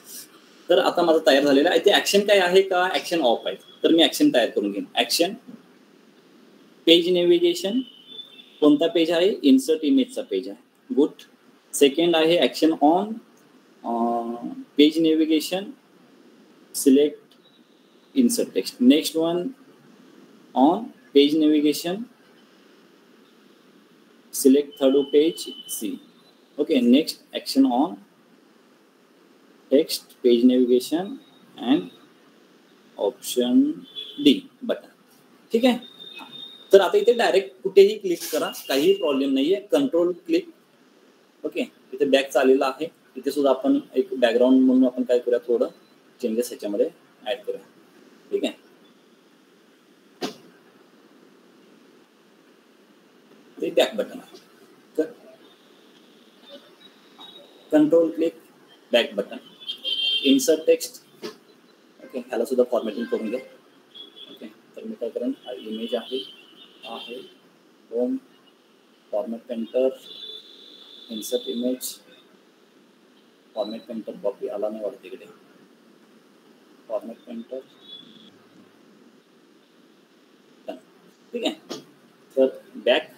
तर आता माझं तयार झालेलं आहे. इथे ऍक्शन काय आहे का, ऍक्शन ऑफ आहे. तर मी ऍक्शन तयार करून घेईन. Action page navigation. कोणता पेज आहे, इन्सर्ट इमेजचा पेज आहे. गुड. सेकंड आहे action on page navigation, select insert text. Next one on page navigation, select third page C. Okay. Next action on text page navigation and option D button. ठीक आहे. तर आता इथे डायरेक्ट कुठेही क्लिक करा, काहीही प्रॉब्लेम नाहीये. Control click. ओके. इथे बॅकचा आलेला आहे. इथे सुद्धा आपण एक बॅकग्राऊंड म्हणून आपण काय करूया, थोडं चेंजेस ह्याच्यामध्ये ऍड करूया. ठीक आहे. ते बॅक बटन आहे. तर control click, back button, insert text. Okay. ह्याला सुद्धा फॉर्मॅटिंग करून घ्या. ओके. तर मी काय करेन, हा इमेज आहे home, format painter, insert image, format painter copy आला नाही वाटते इकडे, फॉर्मॅट पेंटर. ठीक आहे. तर बॅक,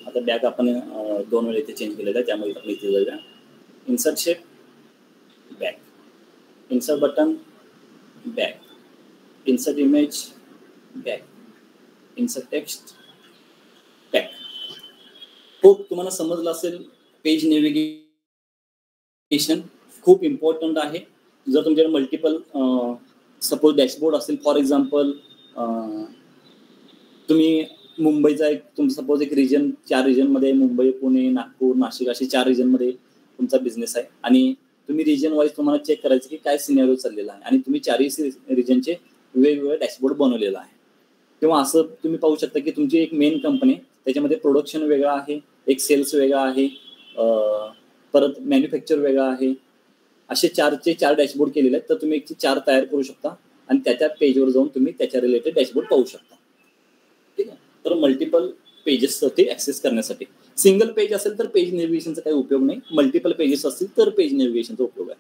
आता बॅक आपण 2 वेळा इथे चेंज केलेलं आहे, त्यामुळे आपण इथे जाऊया. Insert shape, back. Insert button, back. Insert image, back. Insert text, back. खूप तुम्हाला समजलं असेल पेज नेव्हिगेशन खूप इम्पॉर्टंट आहे. जर तुमच्याकडे मल्टिपल सपोज डॅशबोर्ड असेल, फॉर एक्झाम्पल तुम्ही मुंबईचा एक तुमचा सपोज एक रिजन, 4 रिजनमध्ये मुंबई, पुणे, नागपूर, नाशिक असे 4 रिजनमध्ये तुमचा बिझनेस आहे आणि तुम्ही रिजन वाईज तुम्हाला चेक करायचं की काय सिनेरिओ चाललेला आहे आणि तुम्ही 4ही रिजनचे वेगवेगळे डॅशबोर्ड बनवलेला आहे. किंवा असं तुम्ही पाहू शकता की तुमची एक मेन कंपनी, त्याच्यामध्ये प्रोडक्शन वेगळा आहे, एक सेल्स वेगळा आहे, परत मॅन्युफॅक्चर वेगळा आहे, असे 4 डॅशबोर्ड केलेले आहेत. तर तुम्ही एक 4 तयार करू शकता आणि त्याच्या पेजवर जाऊन तुम्ही त्याच्या रिलेटेड डॅशबोर्ड पाहू शकता. ठीक आहे. तर मल्टिपल पेजेस ते ऍक्सेस करण्यासाठी. सिंगल पेज असेल तर पेज नेव्हिगेशनचा काही उपयोग नाही, मल्टिपल पेजेस असतील तर पेज नेव्हिगेशनचा उपयोग आहे.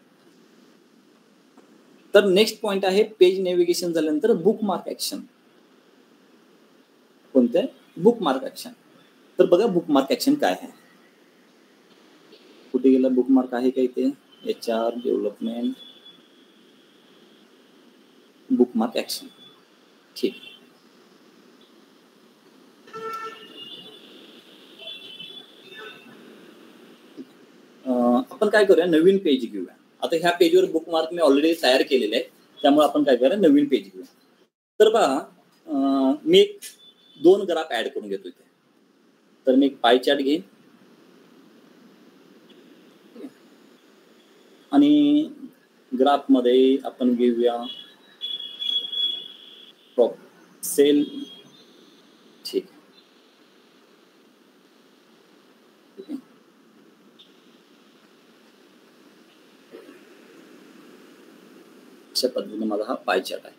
तर नेक्स्ट पॉइंट आहे, पेज नेव्हिगेशन झाल्यानंतर बुकमार्क ऍक्शन. कोणते? Bookmark action. तर बघा बुकमार्क ऍक्शन काय आहे. कुठे गेला बुकमार्क आहे का इथे? HR development bookmark action. ठीक. आपण काय करूया, नवीन पेज घेऊया. आता ह्या पेजवर बुकमार्क मी ऑलरेडी तयार केलेले आहे, त्यामुळे आपण काय करूया, नवीन पेज घेऊया. तर बघा मी एक 2 ग्राफ ऍड करून घेतो इथे. तर मी एक पाय चार्ट घेईन आणि ग्राफमध्ये आपण घेऊया सेल. ठीक. अशा पद्धतीने माझा हा पाय चार्ट आहे.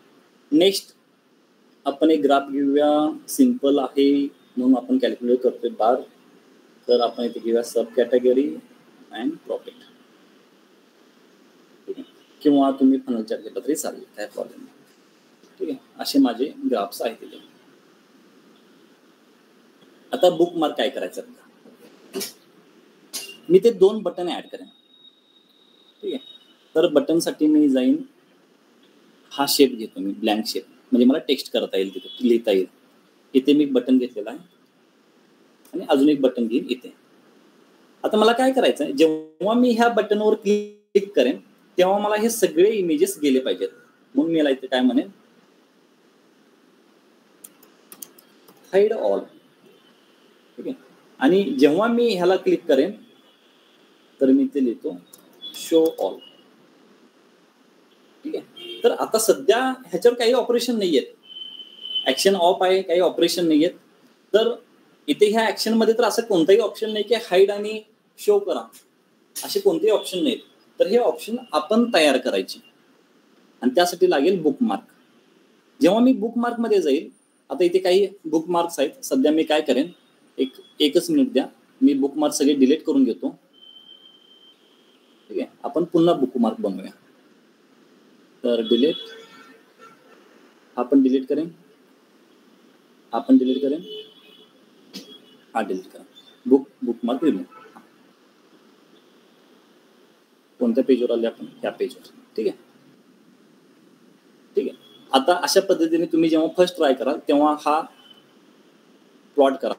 नेक्स्ट आपण एक ग्राफ घेऊया, सिंपल आहे म्हणून आपण कॅल्क्युलेट करतोय बार. तर आपण इथे घेऊया सब कॅटेगरी अँड प्रॉफिट. ठीक आहे. किंवा तुम्ही फनल चार्ट घेतला तरी चालेल, काय प्रॉब्लेम नाही. ठीक आहे. असे माझे ग्राफ्स आहेत तिथे. आता बुकमार्क काय करायचं, मी ते 2 बटन ऍड करेन. ठीक आहे. तर बटनसाठी मी जाईन, हा शेप घेतो मी, ब्लँक शेप, म्हणजे मला टेक्स्ट करता येईल, तिथे लिहिता येईल. इथे मी बटन घेतलेला आहे आणि अजून एक बटन घेईन इथे. आता मला काय करायचं आहे, जेव्हा मी ह्या बटनवर क्लिक करेन तेव्हा मला हे सगळे इमेजेस गेले पाहिजेत. म्हणून मी इथे काय म्हणेन, हाईड ऑल. ठीक आहे. आणि जेव्हा मी ह्याला क्लिक करेन तर मी ते लिहितो शो ऑल. ठीक आहे. तर आता सध्या ह्याच्यावर काही ऑपरेशन नाही आहेत, ऍक्शन ऑफ आहे, काही ऑपरेशन नाही आहेत. तर इथे ह्या ऍक्शन मध्ये तर असं कोणताही ऑप्शन नाही की हाईड आणि शो करा, असे कोणतेही ऑप्शन नाहीत. तर हे ऑप्शन आपण तयार करायचे आणि त्यासाठी लागेल बुकमार्क. जेव्हा मी बुकमार्क मध्ये जाईल, आता इथे काही बुकमार्क्स आहेत. सध्या मी काय करेन, एकच मिनिट द्या, मी बुकमार्क सगळे डिलीट करून घेतो. ठीक आहे. आपण पुन्हा बुकमार्क बनवूया. तर डिलीट, आपण डिलीट करेन, आपण डिलीट करेन, हा डिलीट करा. Bookmark remove. कोणत्या पेजवर आले आपण? ह्या पेजवर. ठीक आहे. ठीक आहे. आता अशा पद्धतीने तुम्ही जेव्हा फर्स्ट ट्राय कराल तेव्हा हा प्लॉट करा.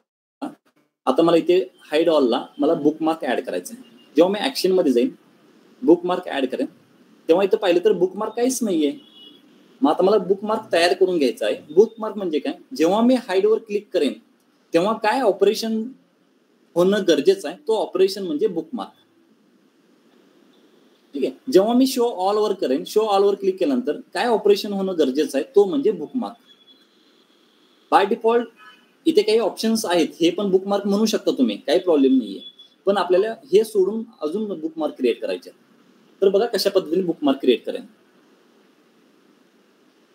आता मला इथे हाईड ऑलला मला बुकमार्क ऍड करायचं आहे. जेव्हा मी ऍक्शन मध्ये जाईन, बुकमार्क ऍड करेन, तेव्हा इथं पाहिलं तर बुकमार्क काहीच नाहीये. मग आता मला बुकमार्क तयार करून घ्यायचा आहे. बुकमार्क म्हणजे काय, जेव्हा मी हाईडवर क्लिक करेन तेव्हा काय ऑपरेशन होणं गरजेचं आहे, तो ऑपरेशन म्हणजे बुकमार्क. ठीक आहे. जेव्हा मी शो ऑल वर करेन, शो ऑल वर क्लिक केल्यानंतर काय ऑपरेशन होणं गरजेचं आहे, तो म्हणजे बुकमार्क. बाय डिफॉल्ट इथे काही ऑप्शन्स आहेत, हे पण बुकमार्क म्हणू शकता तुम्ही, काही प्रॉब्लेम नाहीये. पण आपल्याला हे सोडून अजून बुकमार्क क्रिएट करायचे. तर बघा कशा पद्धतीने बुकमार्क क्रिएट करेन.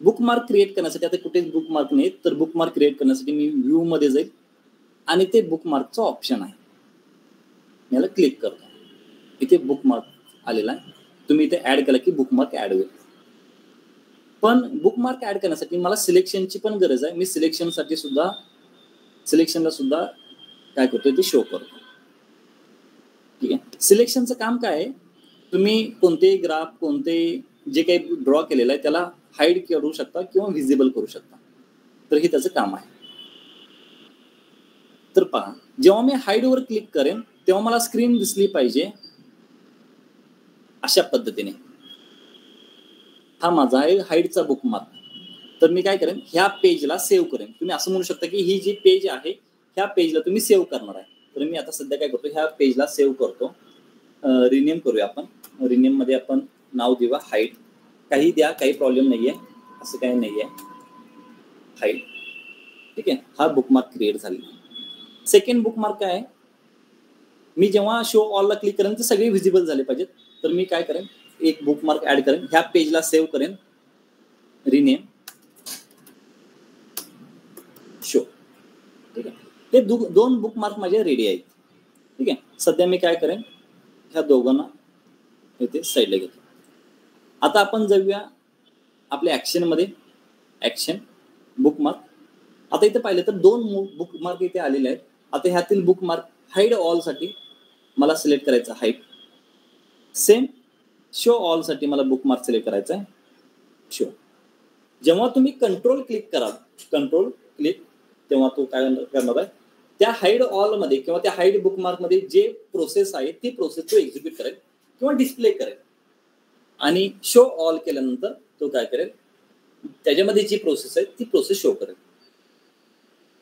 बुकमार्क क्रिएट करण्यासाठी आता कुठेच बुकमार्क नाही, तर बुकमार्क क्रिएट करण्यासाठी मी व्ह्यू मध्ये जाईल आणि ते बुकमार्कचं ऑप्शन आहे, याला क्लिक करतो. इथे बुकमार्क आलेला आहे. तुम्ही इथे ऍड केला की बुकमार्क ऍड होईल. पण बुकमार्क ऍड करण्यासाठी मला सिलेक्शनची पण गरज आहे. मी सिलेक्शनला सुद्धा काय करतोय ते शो करतो. ठीक आहे. सिलेक्शनचं काम काय आहे, तुम्ही कोणतेही ग्राफ, कोणते जे काही ड्रॉ केलेलं आहे त्याला हाईड करू शकता किंवा व्हिजिबल करू शकता. तर हे त्याचं काम आहे. तर पहा, जेव्हा मी हाईडवर क्लिक करेन तेव्हा मला स्क्रीन दिसली पाहिजे अशा पद्धतीने. हा माझा आहे हाईडचा बुकमार्क. तर मी काय करेन, ह्या पेजला सेव्ह करेन. तुम्ही असं म्हणू शकता की ही जी पेज आहे ह्या पेजला तुम्ही सेव्ह करणार आहे. तर मी आता सध्या काय करतो, ह्या पेजला सेव्ह करतो. रिनेम करूया आपण. रिनेम मध्ये आपण नाव देऊया हाईड. काही द्या, काही प्रॉब्लेम नाहीये, असं काही नाहीये. हाईड, ठीक आहे. हा बुकमार्क क्रिएट झालेला. सेकंड बुकमार्क काय आहे, मी जेव्हा शो ऑलला क्लिक करेन तर सगळे व्हिजिबल झाले पाहिजेत. तर मी काय करेन, एक बुकमार्क ऍड करेन, ह्या पेजला सेव्ह करेन, रिनेम शो, ठीक आहे. ते दोन बुकमार्क माझे रेडी आहेत, ठीक आहे. सध्या मी काय करेन, ह्या दोघांना इथे साईडला घेतो. आता आपण जाऊया आपल्या ऍक्शन मध्ये. Action bookmark. आता इथे पाहिलं तर दोन बुकमार्क इथे आलेले आहेत. आता ह्यातील बुकमार्क हाईड ऑल साठी मला सिलेक्ट करायचं हाईड. सेम शो ऑल साठी मला बुकमार्क सिलेक्ट करायचा आहे शो. जेव्हा तुम्ही कंट्रोल क्लिक कराल, कंट्रोल क्लिक, तेव्हा तो काय करणार आहे, त्या हाईड ऑल मध्ये किंवा त्या हाईड बुकमार्क मध्ये जे प्रोसेस आहे ती प्रोसेस तो एक्झिक्यूट करेल किंवा डिस्प्ले करेल. आणि शो ऑल केल्यानंतर तो काय करेल, त्याच्यामध्ये जी प्रोसेस आहे ती प्रोसेस शो करेल,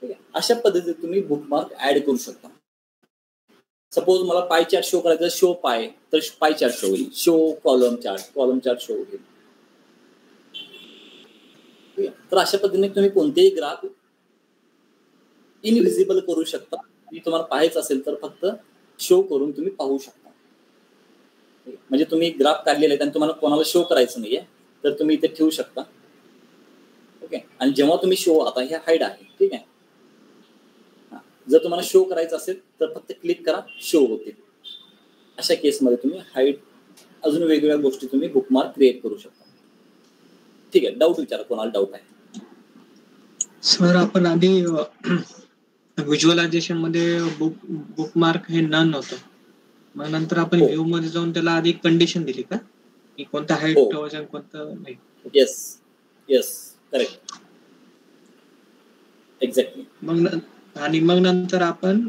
ठीक आहे. अशा पद्धतीने तुम्ही बुकमार्क ऍड करू शकता. सपोज मला पाय चार्ट शो करायचा, शो पाय, तर पाय चार्ट शो होईल. शो कॉलम चार्ट शो होईल. तर अशा पद्धतीने तुम्ही कोणतेही ग्राफ इनव्हिजिबल करू शकता. आणि तुम्हाला पाहायचं असेल तर फक्त शो करून तुम्ही पाहू शकता. म्हणजे तुम्ही ग्राफ काढलेले आहेत आणि तुम्हाला कोणाला शो करायचं नाहीये तर तुम्ही इथे ठेवू शकता, ओके. आणि जेव्हा तुम्ही शो, आता हे हाईड आहे, ठीक आहे. जर तुम्हाला शो करायचं असेल तर फक्त क्लिक करा, शो होतील. अशा केसमध्ये तुम्ही हाईड, अजून वेगवेगळ्या गोष्टी तुम्ही बुकमार्क क्रिएट करू शकता, ठीक आहे. डाऊट विचारा, कोणाला डाऊट आहे. सर आपण आधी व्हिज्युअलायझेशन मध्ये बुकमार्क हे नन होतं, मग नंतर आपण व्ह्यू मध्ये जाऊन त्याला आधी कंडिशन दिली का, की कोणता हाईट ठेवायचा आणि कोणतं नाही? Yes yes, correct, exactly. मग नंतर आपण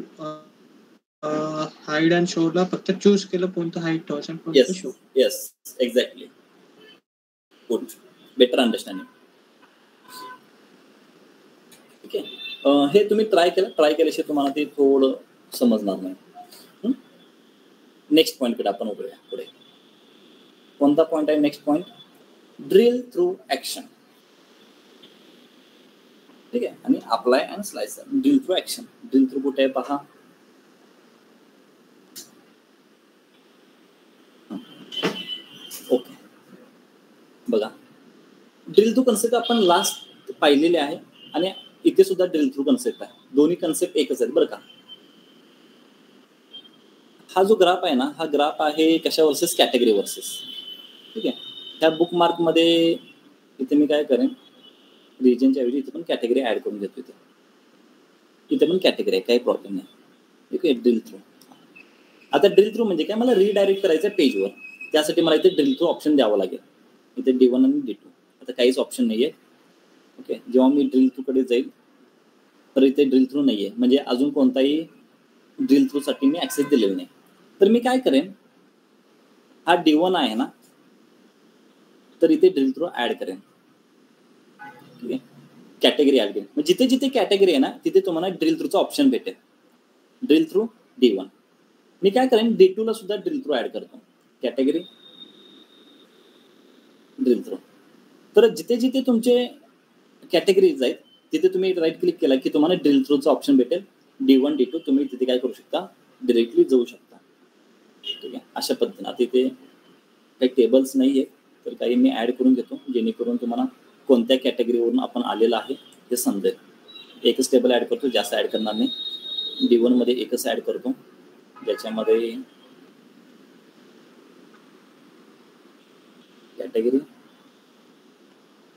हाईड अँड शोला फक्त चूज केलं कोणतं हाईट ठेवायचं आणि कोणतं show. Yes, exactly, good, better understanding, ठीक आहे. हे तुम्ही ट्राय केल्याशिवाय तुम्हाला ते थोडं समजणार नाही. नेक्स्ट पॉईंटकडे आपण उघडूया. पुढे कोणता पॉईंट आहे, next point, drill through action, ठीक आहे. आणि apply and slice. Drill through action, drill through कुठे आहे पहा. ओके, बघा, ड्रिल थ्रू कन्सेप्ट आपण लास्ट पाहिलेले आहे आणि इथे सुद्धा ड्रिल थ्रू कन्सेप्ट आहे. दोन्ही कन्सेप्ट एकच आहेत बरं का. हा जो ग्राफ आहे ना, हा ग्राफ आहे कशा वर्सेस, कॅटेगरी वर्सेस, ठीक आहे. ह्या बुकमार्क मध्ये इथे मी काय करेन, रिजनच्या ऐवजी इथे पण कॅटेगरी ऍड करून देतो. इथे पण कॅटेगरी आहे, काही प्रॉब्लेम नाही, ठीक आहे. Drill through. आता ड्रिल थ्रू म्हणजे काय, मला रिडायरेक्ट करायचं आहे पेजवर, त्यासाठी मला इथे ड्रिल थ्रू ऑप्शन द्यावं लागेल. इथे D1 आणि D2, आता काहीच ऑप्शन नाहीये, ओके. जेव्हा मी ड्रिल थ्रू कडे जाईल तर इथे ड्रिल थ्रू नाहीये, म्हणजे अजून कोणताही ड्रिल थ्रू साठी मी ऍक्सेस दिलेला नाही. तर मी काय करेन, हा D1 आहे ना, तर इथे ड्रिल थ्रू ऍड करेन, ठीक आहे. कॅटेगरी ऍड करेन, म्हणजे जिथे जिथे कॅटेगरी आहे ना तिथे तुम्हाला ड्रिल थ्रूचा ऑप्शन भेटेल. Drill through D1. मी काय करेन, D2 ला सुद्धा ड्रिल थ्रू ऍड करतो, कॅटेगरी ड्रिल थ्रू. तर जिथे जिथे तुमचे कॅटेगरीज आहेत तिथे तुम्ही राईट क्लिक केला की तुम्हाला ड्रिल थ्रूचा ऑप्शन भेटेल. D1 D2 तुम्ही तिथे काय करू शकता, डिरेक्टली जाऊ शकता, ठीक आहे. अशा पद्धतीने. आता इथे काही टेबल्स नाही आहे तर काही मी ऍड करून घेतो जेणेकरून तुम्हाला कोणत्या कॅटेगरीवरून आपण आलेलं आहे हे समजेल. एकच टेबल ऍड करतो, जास्त ऍड करणार नाही. D1 मध्ये एकच ऍड करतो ज्याच्यामध्ये कॅटेगरी,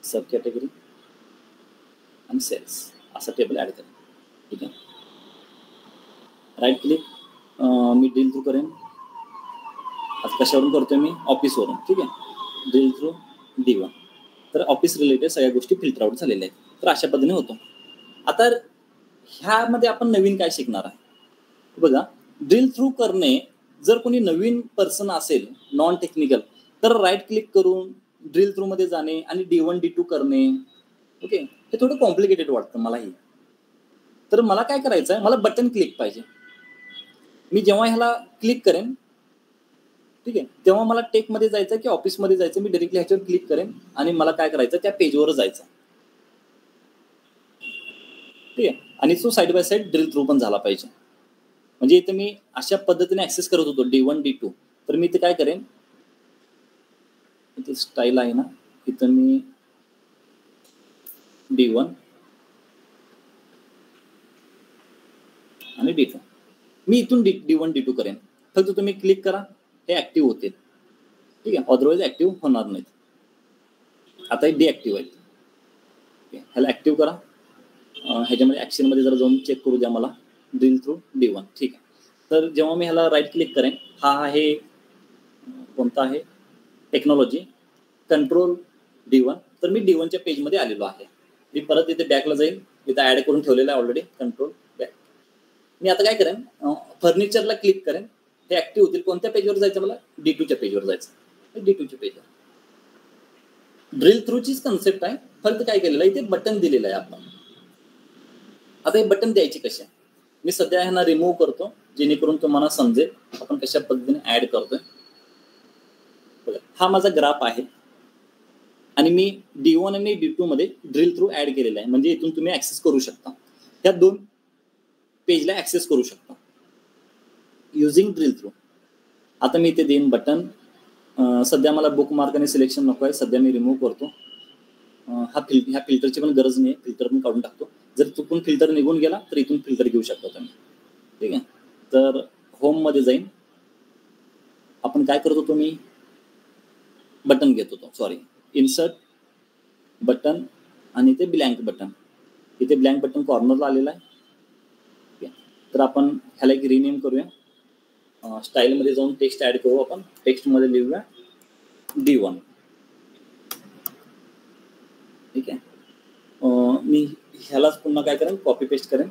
सब कॅटेगरी आणि सेल्स असा टेबल ऍड करेन, ठीक आहे. राईट क्लिक, मी ड्रिल थ्रू करेन. आता कशावरून करतोय मी, ऑफिसवरून, ठीक आहे. Drill through D1. तर ऑफिस रिलेटेड सगळ्या गोष्टी फिल्टर आउट झालेल्या आहेत. तर अशा पद्धतीने होतो. आता ह्यामध्ये आपण नवीन काय शिकणार आहे, बघा, ड्रिल थ्रू करणे जर कोणी नवीन पर्सन असेल नॉन टेक्निकल तर राईट क्लिक करून ड्रिल थ्रू मध्ये जाणे आणि D1 D2 करणे, ओके, हे थोडं कॉम्प्लिकेटेड वाटतं मलाही. तर मला काय करायचं आहे, मला बटन क्लिक पाहिजे. मी जेव्हा ह्याला क्लिक करेन, ठीक आहे, तेव्हा मला टेकमध्ये जायचं की ऑफिसमध्ये जायचं, मी डायरेक्टली ह्याच्यावर क्लिक करेन आणि मला काय करायचं, त्या पेजवर जायचं, ठीक आहे. आणि तो side by side drill through पण झाला पाहिजे. म्हणजे इथे मी अशा पद्धतीने ऍक्सेस करत होतो D1 D2, तर मी इथे काय करेन, इथे स्टाईल आहे ना, इथं मी D1 आणि D2, मी इथून D1 D2 करेन. फक्त तुम्ही क्लिक करा, हे ऍक्टिव्ह होतील, ठीक आहे, अदरवाईज ऍक्टिव्ह होणार नाहीत. आता हे डिऍक्टिव्ह आहेत, ह्याला ऍक्टिव्ह करा. ह्याच्यामध्ये ऍक्शनमध्ये जरा जाऊन चेक करू द्या मला, ड्रिल थ्रू D1, ठीक आहे. तर जेव्हा मी ह्याला राईट क्लिक करेन, हा आहे कोणता आहे, टेक्नॉलॉजी, कंट्रोल D1, तर मी D1च्या पेजमध्ये आलेलो आहे. मी परत इथे बॅकला जाईल, इथे ऍड करून ठेवलेलं आहे ऑलरेडी, कंट्रोल बॅक. मी आता काय करेन, फर्निचरला क्लिक करेन, हे ऍक्टिव्ह होतील. कोणत्या पेजवर जायचं मला, D2च्या पेजवर जायचं, D2च्या पेजवर. ड्रिल थ्रूचीच कन्सेप्ट आहे, फक्त काय केलेलं आहे, इथे बटन दिलेलं आहे आपण. आता हे बटन द्यायचे कसे, मी सध्या ह्यांना रिमूव्ह करतो जेणेकरून तुम्हाला समजेल आपण कशा पद्धतीने ऍड करतोय. हा माझा ग्राफ आहे आणि मी D1 आणि D2 मध्ये ड्रिल थ्रू ऍड केलेला आहे. म्हणजे इथून तुम्ही ऍक्सेस करू शकता, ह्या दोन पेजला ऍक्सेस करू शकता युझिंग ड्रिल थ्रू. आता मी इथे देईन बटन. सध्या मला बुक मार्क आणि सिलेक्शन नको आहे, सध्या मी रिमूव्ह करतो. ह्या फिल्टरची पण गरज नाही आहे, फिल्टर पण काढून टाकतो. जर चुकून फिल्टर निघून गेला तर इथून फिल्टर घेऊ शकता तुम्ही, ठीक आहे. तर होम मध्ये जाईन, आपण काय करतो, तुम्ही बटन घेत होतो, सॉरी, इन्सर्ट बटन आणि इथे ब्लँक बटन, इथे ब्लँक बटन कॉर्नरला आलेला आहे, ठीक आहे. तर आपण ह्याला एक रिनेम करूया, स्टाईलमध्ये जाऊन टेक्स्ट ऍड करू. आपण टेक्स्टमध्ये लिहूया D1, ठीक आहे. मी ह्यालाच पुन्हा काय करेन, कॉपी पेस्ट करेन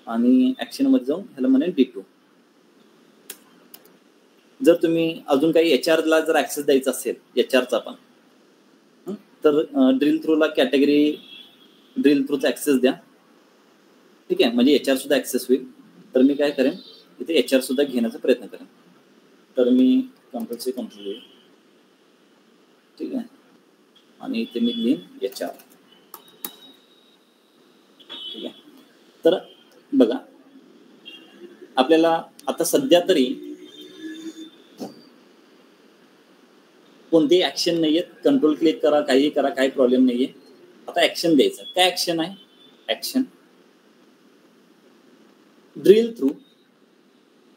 आणि ऍक्शनमध्ये जाऊन ह्याला म्हणेन D2. जर तुम्ही अजून काही HR ला जर ऍक्सेस द्यायचा असेल, HRचा पण, तर ड्रिल थ्रूला कॅटेगरी ड्रिल थ्रूचा ऍक्सेस द्या, ठीक आहे. म्हणजे HR सुद्धा ऍक्सेस होईल. तर मी काय करेन, इथे HR सुद्धा घेण्याचा प्रयत्न करेन. तर मी कंपल्सरी कंट्रोल येईल, ठीक आहे, आणि इथे मी लिहीन HR, ठीक आहे. तर बघा, आपल्याला आता सध्या तरी कोणतेही ऍक्शन नाहीये. कंट्रोल क्लिक करा, काही करा, काही प्रॉब्लेम नाहीये. आता ऍक्शन द्यायचं. काय ऍक्शन आहे, ऍक्शन ड्रिल थ्रू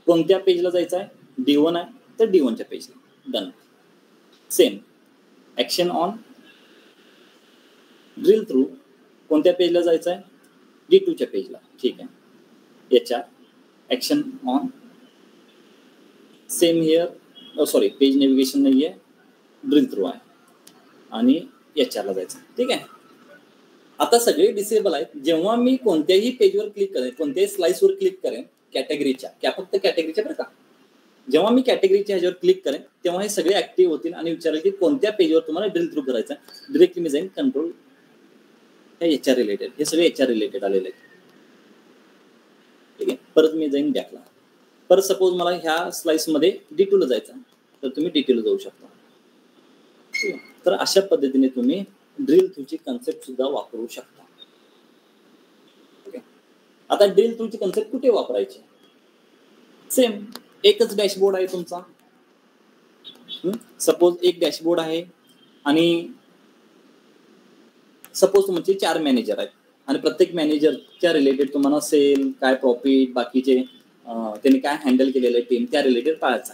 कोणत्या पेजला जायचं आहे, D1 आहे तर D1च्या पेजला, done. Same action on drill through कोणत्या पेजला जायचं आहे, D2च्या पेजला, ठीक आहे. HR action on same here, sorry, page navigation नाही आहे, ड्रिल थ्रू आहे आणि HR ला जायचं, ठीक आहे. आता सगळे डिसेबल आहेत. जेव्हा मी कोणत्याही पेजवर क्लिक करेन, कोणत्याही स्लाइसवर क्लिक करेन, कॅटेगरीच्या, फक्त कॅटेगरीच्या बरं का, जेव्हा मी कॅटेगरीच्या ह्याच्यावर क्लिक करेन तेव्हा हे सगळे ऍक्टिव्ह होतील आणि विचारेल की कोणत्या पेजवर तुम्हाला ड्रिल थ्रू करायचं आहे. डिरेक्टली मी जाईन कंट्रोल, हे HR रिलेटेड, हे सगळे HR रिलेटेड आलेले आहेत, ठीक आहे. परत मी जाईन बॅकला. परत सपोज मला ह्या स्लाइसमध्ये D2 ला जायचं आहे, तर तुम्ही D2 ला जाऊ शकता, ठीक आहे. तर अशा पद्धतीने तुम्ही ड्रिल थ्रूची कन्सेप्ट सुद्धा वापरू शकता, ठीक आहे. आता ड्रिल थ्रूची कन्सेप्ट कुठे वापरायची, सेम एकच डॅशबोर्ड आहे तुमचा. सपोज एक डॅशबोर्ड आहे आणि सपोज तुमचे 4 मॅनेजर आहेत आणि प्रत्येक मॅनेजरच्या रिलेटेड तुम्हाला सेल, काय प्रॉफिट, बाकीचे त्यांनी काय हँडल केलेलं आहे टीम, त्या रिलेटेड पाहायचं.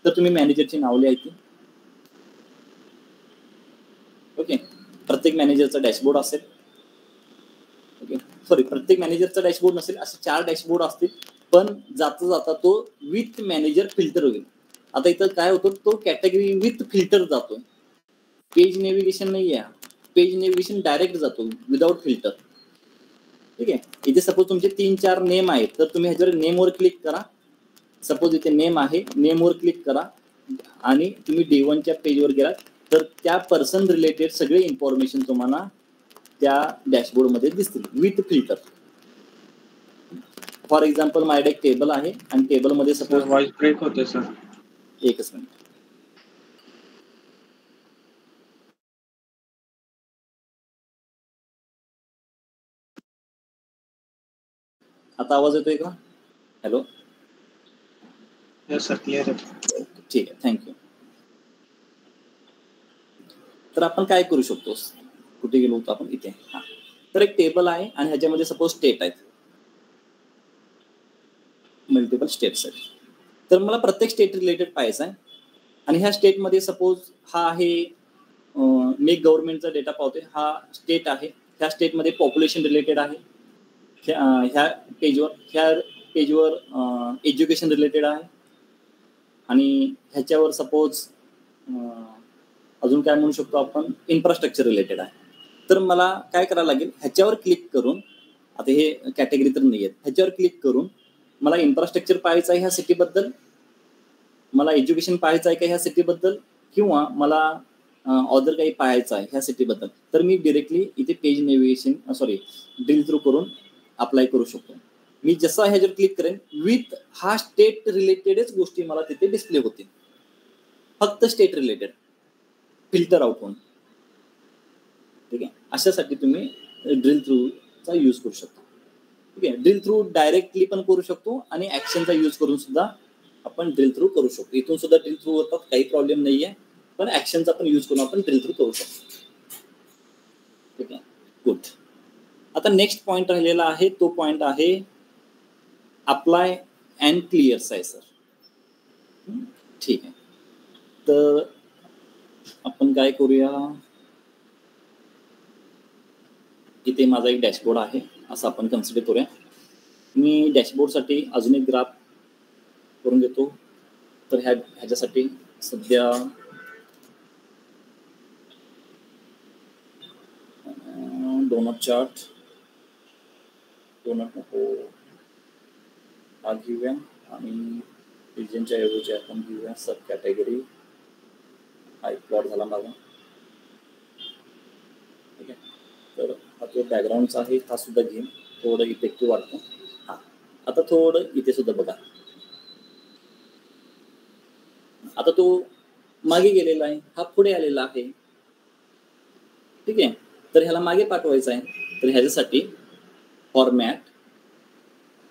तर तुम्ही मॅनेजरची नाव लिहायची, ओके. प्रत्येक मॅनेजरचा डॅशबोर्ड असेल, ओके, सॉरी, प्रत्येक मॅनेजरचा डॅशबोर्ड नसेल, असे 4 डॅशबोर्ड असतील, पण जाता जाता तो विथ मॅनेजर फिल्टर होईल. आता इथं काय होतं, तो कॅटेगरी विथ फिल्टर जातो, पेज नेव्हिगेशन नाही आहे, पेज नेव्हिगेशन डायरेक्ट जातो विदाउट फिल्टर, ठीक आहे. इथे सपोज तुमचे 3-4 नेम आहेत, तर तुम्ही ह्याच्यावर नेमवर क्लिक करा. सपोज इथे नेम आहे, नेमवर क्लिक करा आणि तुम्ही D1च्या पेजवर गेलात तर त्या पर्सन रिलेटेड सगळे इन्फॉर्मेशन तुम्हाला त्या डॅशबोर्डमध्ये दिसतील विथ फिल्टर. फॉर एक्झाम्पल माझ्याकडे एक टेबल आहे आणि टेबलमध्ये सपोज व्हॉइस ब्रेक होते सर. एकच मिनिट. आता आवाज येतोय का? हॅलो. यस सर, क्लिअर आहे. ठीक आहे, थँक्यू. तर आपण काय करू शकतो, कुठे गेलो होतो आपण, इथे. हा, तर एक टेबल आहे आणि ह्याच्यामध्ये सपोज स्टेट आहेत, मल्टिपल स्टेट्स आहेत. तर मला प्रत्येक स्टेट रिलेटेड पाहायचं आहे आणि ह्या स्टेटमध्ये सपोज हा आहे मेक गव्हर्नमेंटचा डेटा पावतोय, हा स्टेट आहे. ह्या स्टेटमध्ये पॉप्युलेशन रिलेटेड आहे. ह्या पेजवर एज्युकेशन रिलेटेड आहे आणि ह्याच्यावर सपोज अजून काय म्हणू शकतो आपण, इन्फ्रास्ट्रक्चर रिलेटेड आहे. तर मला काय करायला लागेल, ह्याच्यावर क्लिक करून, आता हे कॅटेगरी तर नाही आहेत, ह्याच्यावर क्लिक करून मला इन्फ्रास्ट्रक्चर पाहायचं आहे ह्या सिटीबद्दल, मला एज्युकेशन पाहायचं आहे का ह्या सिटीबद्दल, किंवा मला ऑदर काही पाहायचं आहे ह्या सिटीबद्दल, तर मी डिरेक्टली इथे पेज नेव्हिगेशन ड्रिल थ्रू करून अप्लाय करू शकतो. मी जसं ह्याच्यावर क्लिक करेन विथ हा स्टेट रिलेटेडच गोष्टी मला तिथे डिस्प्ले होतील, फक्त स्टेट रिलेटेड, फिल्टर आउट होऊन. ठीक आहे. अशासाठी तुम्ही ड्रिल थ्रूचा यूज करू शकता. ठीक आहे. ड्रिल थ्रू डायरेक्टली पण करू शकतो आणि ऍक्शनचा यूज करून सुद्धा आपण ड्रिल थ्रू करू शकतो. इथून सुद्धा ड्रिल थ्रू होतात, काही प्रॉब्लेम नाहीये, पण ऍक्शनचा पण यूज करून आपण ड्रिल थ्रू करू शकतो. ठीक आहे, गुड. आता नेक्स्ट पॉइंट राहिलेला आहे, तो पॉइंट आहे अप्लाय अँड क्लिअर सायसर. ठीक आहे. तर आपण काय करूया, इथे माझा एक डॅशबोर्ड आहे असं आपण कन्सिडर करूया. मी डॅशबोर्डसाठी अजून एक ग्राफ करून घेतो. तर ह्याच्यासाठी सध्या डोनट चार्ट, डोनट नको, हा घेऊया आणि रिजनच्या ऐवजी आपण घेऊया सब कॅटेगरी. हा एक प्लॉट झाला माझा. ठीक आहे. तर हा जो बॅकग्राऊंडचा आहे हा सुद्धा घेईन, थोडं इफेक्टिव्ह वाटतं. हा, आता थोडं इथे सुद्धा बघा, आता तो मागे गेलेला आहे, हा पुढे आलेला आहे. ठीक आहे. तर ह्याला मागे पाठवायचं आहे, तर ह्याच्यासाठी format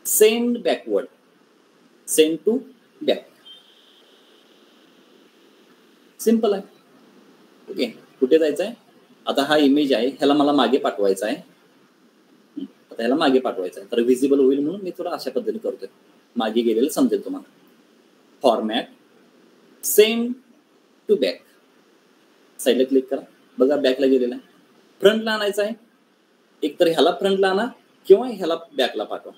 send backward, send to back, simple आहे. ओके. कुठे जायचं आहे, आता हा इमेज आहे, ह्याला मला मागे पाठवायचा आहे. आता ह्याला मागे पाठवायचं आहे, तर व्हिजिबल होईल म्हणून मी थोडं अशा पद्धतीने करतोय, मागे गेलेलं समजेल तुम्हाला. फॉर्मॅट सेंड टू बॅक, साईडला क्लिक करा, बघा बॅकला गेलेला आहे. फ्रंटला आणायचं आहे, एकतर ह्याला फ्रंटला आणा किंवा ह्याला बॅकला पाठवा.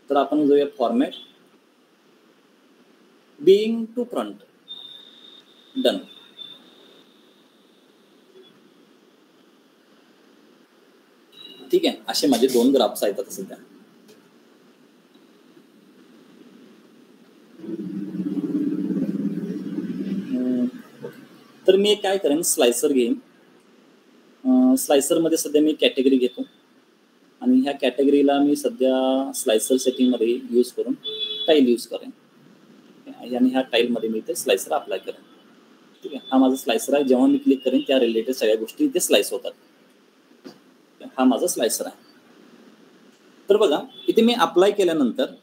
तर आपण जाऊया format being to front, done. ठीक आहे. असे माझे 2 ग्राफ्स आहेत आता सध्या. तर मी काय करेन, स्लायसर घेईन. स्लायसरमध्ये सध्या मी कॅटेगरी घेतो आणि ह्या कॅटेगरीला मी सध्या स्लायसर सेटिंगमध्ये यूज करून टाईल यूज करेन आणि ह्या टाईलमध्ये मी ते स्लायसर अप्लाय करेन. ठीक आहे. हा माझा स्लायसर आहे, जेव्हा मी क्लिक करेन त्या रिलेटेड सगळ्या गोष्टी इथे स्लाइस होतात. हा माझा स्लायसर आहे. तर बघा इथे मी अप्लाय केल्यानंतर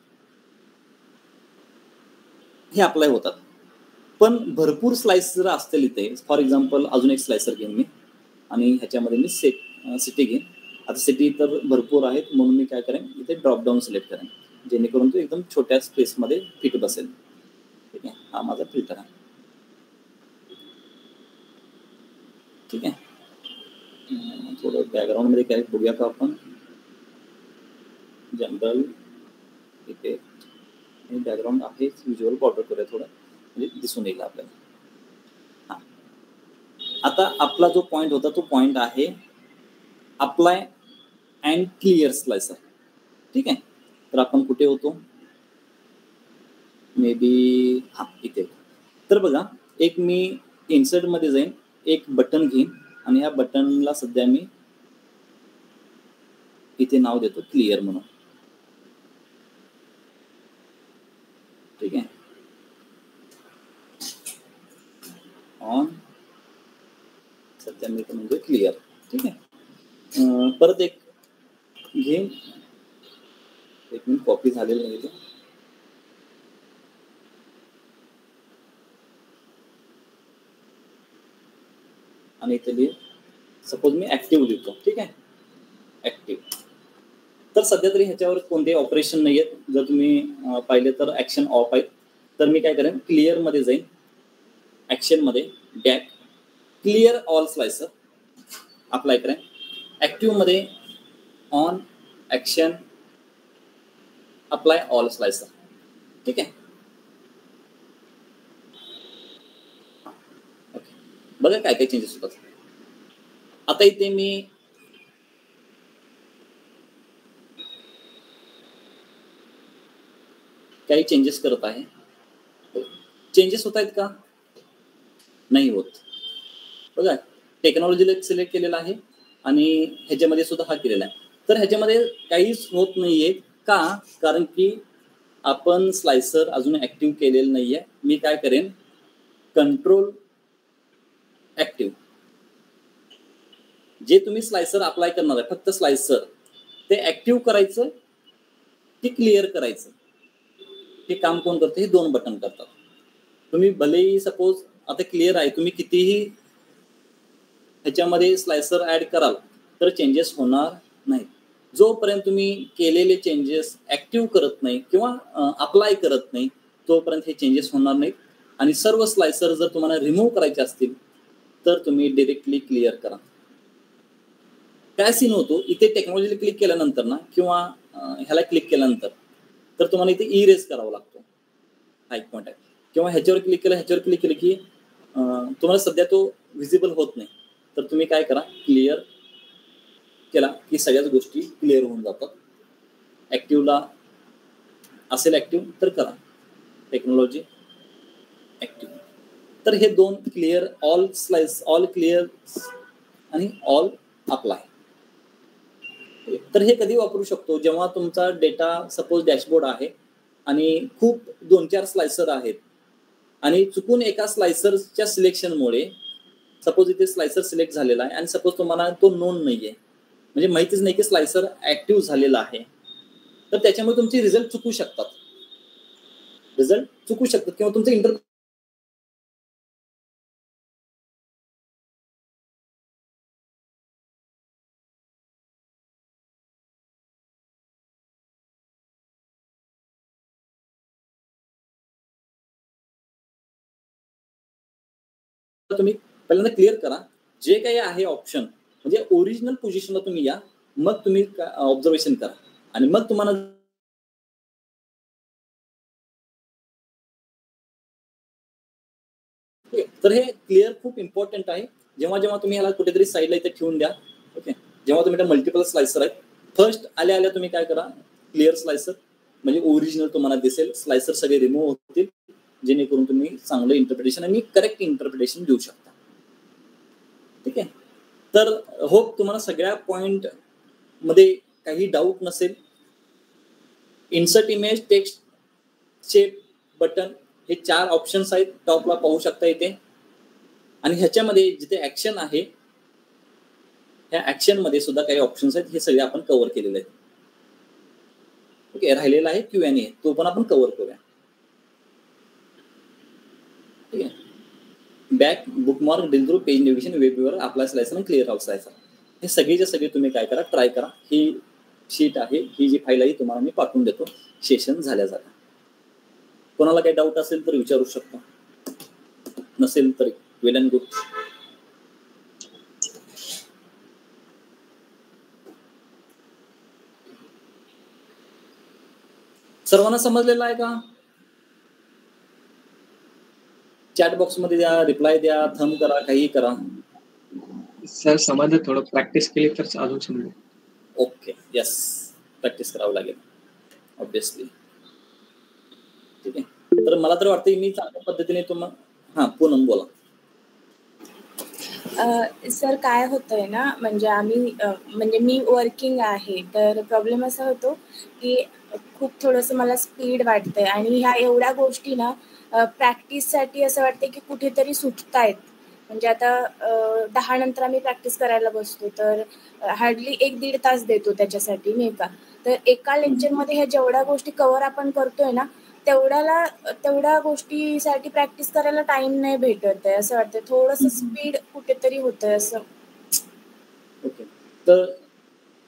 हे अप्लाय होतात, पण भरपूर स्लाइसर असतील इथे. फॉर एक्झाम्पल अजून एक स्लायसर घेईन मी आणि ह्याच्यामध्ये मी सिटी घेईन. आता सिटी तर भरपूर आहेत म्हणून मी काय करेन, इथे ड्रॉपडाऊन सिलेक्ट करेन जेणेकरून तो एकदम छोट्या स्पेसमध्ये फिट बसेल. ठीक आहे. हा माझा फिल्टर आहे. ठीक आहे. थोडं बॅकग्राऊंडमध्ये काय बघूया का आपण, जनरल इथे बॅकग्राऊंड आहे, व्हिज्युअल बॉर्डर करूया थोडं, म्हणजे दिसून येईल आपल्याला. हां, आता आपला जो पॉईंट होता तो पॉईंट आहे अप्लाय अँड क्लिअर स्लायसर. ठीक आहे. तर आपण कुठे होतो, मे बी इथे. तर बघा, एक मी इन्सर्ट मध्ये जाईन, एक बटन घेईन आणि ह्या बटनला सध्या मी इथे नाव देतो क्लिअर म्हणून. ठीक आहे. ऑन सध्या मी म्हणजे क्लिअर. ठीक आहे. परत एक घेईन, एक मिनिट, कॉपी झालेलं नाही ते. आणि इथे सपोज मी ऍक्टिव्ह लिहितो. ठीक आहे, ऍक्टिव्ह. तर सध्या तरी ह्याच्यावर कोणतेही ऑपरेशन नाही आहेत. जर तुम्ही पाहिले तर ऍक्शन ऑफ आहेत. तर मी काय करेन, क्लिअर मध्ये जाईन, ऍक्शन मध्ये back, clear all slicer apply करेन. ऍक्टिव्ह मध्ये on action apply all slicer. ठीक आहे. ओके, बघा काय काय चेंजेस होतात. आता इथे मी काही चेंजेस करत आहे. चेंजेस होत आहेत का, नाही होत. बघा, टेक्नॉलॉजीला सिलेक्ट केलेला आहे आणि ह्याच्यामध्ये सुद्धा हा केलेला आहे. तर ह्याच्यामध्ये काहीच होत नाहीये का, कारण की आपण स्लायसर अजून ऍक्टिव्ह केलेलं नाहीये. मी काय करेन, कंट्रोल ऍक्टिव्ह, जे तुम्ही स्लायसर अप्लाय करणार आहे फक्त स्लायसर, ते ऍक्टिव्ह करायचं की क्लिअर करायचं, हे काम कोण करतं, हे दोन बटन करतात. तुम्ही भलेही सपोज आता क्लिअर आहे, तुम्ही कितीही ह्याच्यामध्ये स्लायसर ऍड कराल तर चेंजेस होणार नाही. जोपर्यंत तुम्ही केलेले चेंजेस ऍक्टिव्ह करत नाही किंवा अप्लाय करत नाही, तोपर्यंत हे चेंजेस होणार नाहीत. आणि सर्व स्लायसर जर तुम्हाला रिमूव्ह करायचे असतील तर तुम्ही डायरेक्टली क्लिअर करा. काय सीन होतो, इथे टेक्नॉलॉजीला क्लिक केल्यानंतर ना, किंवा ह्याला क्लिक केल्यानंतर तर तुम्हाला इथे इरेज करावा लागतो, हा एक पॉईंट आहे. किंवा ह्याच्यावर क्लिक केलं, ह्याच्यावर क्लिक केलं की तुम्हाला सध्या तो व्हिजिबल होत नाही. तर तुम्ही काय करा, क्लिअर केला की सगळ्याच गोष्टी क्लिअर होऊन जातात. ऍक्टिव्हला असेल ऍक्टिव्ह तर करा, टेक्नॉलॉजी ऍक्टिव्ह. तर हे दोन clear all slice, all clear आणि ऑल अप्लाय. तर हे कधी वापरू शकतो, जेव्हा तुमचा डेटा सपोज डॅशबोर्ड आहे आणि खूप 2-4 स्लायसर आहेत आणि चुकून एका स्लायसरच्या सिलेक्शनमुळे, सपोज इथे स्लायसर सिलेक्ट झालेला आहे आणि सपोज तुम्हाला तो नोन नाहीये, म्हणजे माहितीच नाही की स्लायसर ऍक्टिव्ह झालेला आहे, तर त्याच्यामुळे तुमचे रिझल्ट चुकू शकतात, किंवा तुमचं इंटरप्रिटेशन तुम्ही पहिल्यांदा क्लिअर करा. जे काही आहे ऑप्शन, म्हणजे ओरिजिनल पोझिशनला तुम्ही या, मग तुम्ही ऑब्झर्वेशन करा आणि मग तुम्हाला तर हे क्लिअर खूप इम्पॉर्टंट आहे. जेव्हा जेव्हा तुम्ही ह्याला कुठेतरी साईडला इथे ठेवून द्या. ओके, जेव्हा तुम्ही मल्टिपल स्लायसर आहेत, फर्स्ट आल्या आल्या तुम्ही काय करा, क्लिअर स्लायसर, म्हणजे ओरिजिनल तुम्हाला दिसेल, स्लायसर सगळे रिमूव्ह होतील, जेणेकरून तुम्ही चांगलं इंटरप्रिटेशन आणि करेक्ट इंटरप्रिटेशन देऊ शकता. ठीक आहे. तर होप तुम्हाला सगळ्या पॉइंट मध्ये काही डाऊट नसेल. Insert image, text, shape, button, हे 4 ऑप्शन्स आहेत, टॉपला पाहू शकता इथे. आणि ह्याच्यामध्ये जिथे ऍक्शन आहे, ह्या ऍक्शन मध्ये सुद्धा काही ऑप्शन्स आहेत, हे सगळे आपण कव्हर केलेले आहेत. ओके, राहिलेला आहे Q&A, तो पण आपण कव्हर करूया. ठीक आहे. Back, bookmark, drill through, page navigation, web viewer, apply slicer आणि क्लिअर ऑल स्लायसर, हे सगळेचे सगळे तुम्ही काय करा, ट्राय करा. ही शीट आहे, ही जी फाईल आहे तुम्हाला मी पाठवून देतो सेशन झाल्या झाल्या. कोणाला काही डाऊट असेल तर विचारू शकता, नसेल तर वेल अँड गुड. सर्वांना समजलेलं आहे का? चॅट बॉक्स मध्ये द्या, रिप्लाय द्या, थंब करा, काही करा. सर समजलं, थोडं प्रॅक्टिस केली तर अजून समजेल. ओके, यस, प्रॅक्टिस करावं लागेल. ऑब्विसली. ठीक आहे, तर मला तर वाटतं मी चांगल्या पद्धतीने तुम्हाला हा पूनम बोला. सर काय होतंय ना, म्हणजे म्हणजे मी वर्किंग आहे, तर प्रॉब्लेम असा होतो की खूप थोडंसं मला स्पीड वाटतंय आणि ह्या एवढ्या गोष्टी ना प्रॅक्टिससाठी असं वाटतं की कुठेतरी सुटतायत. म्हणजे आता 10 नंतर आम्ही प्रॅक्टिस करायला बसतो, तर हार्डली 1-1.5 तास देतो त्याच्यासाठी, नाही का. तर एका लेक्चरमध्ये ह्या जेवढ्या गोष्टी कव्हर आपण करतोय ना, तेवढ्या गोष्टीसाठी प्रॅक्टिस करायला टाइम नाही भेटत आहे. असं वाटतं थोडंसं स्पीड कुठेतरी होतंय असं. ओके, तर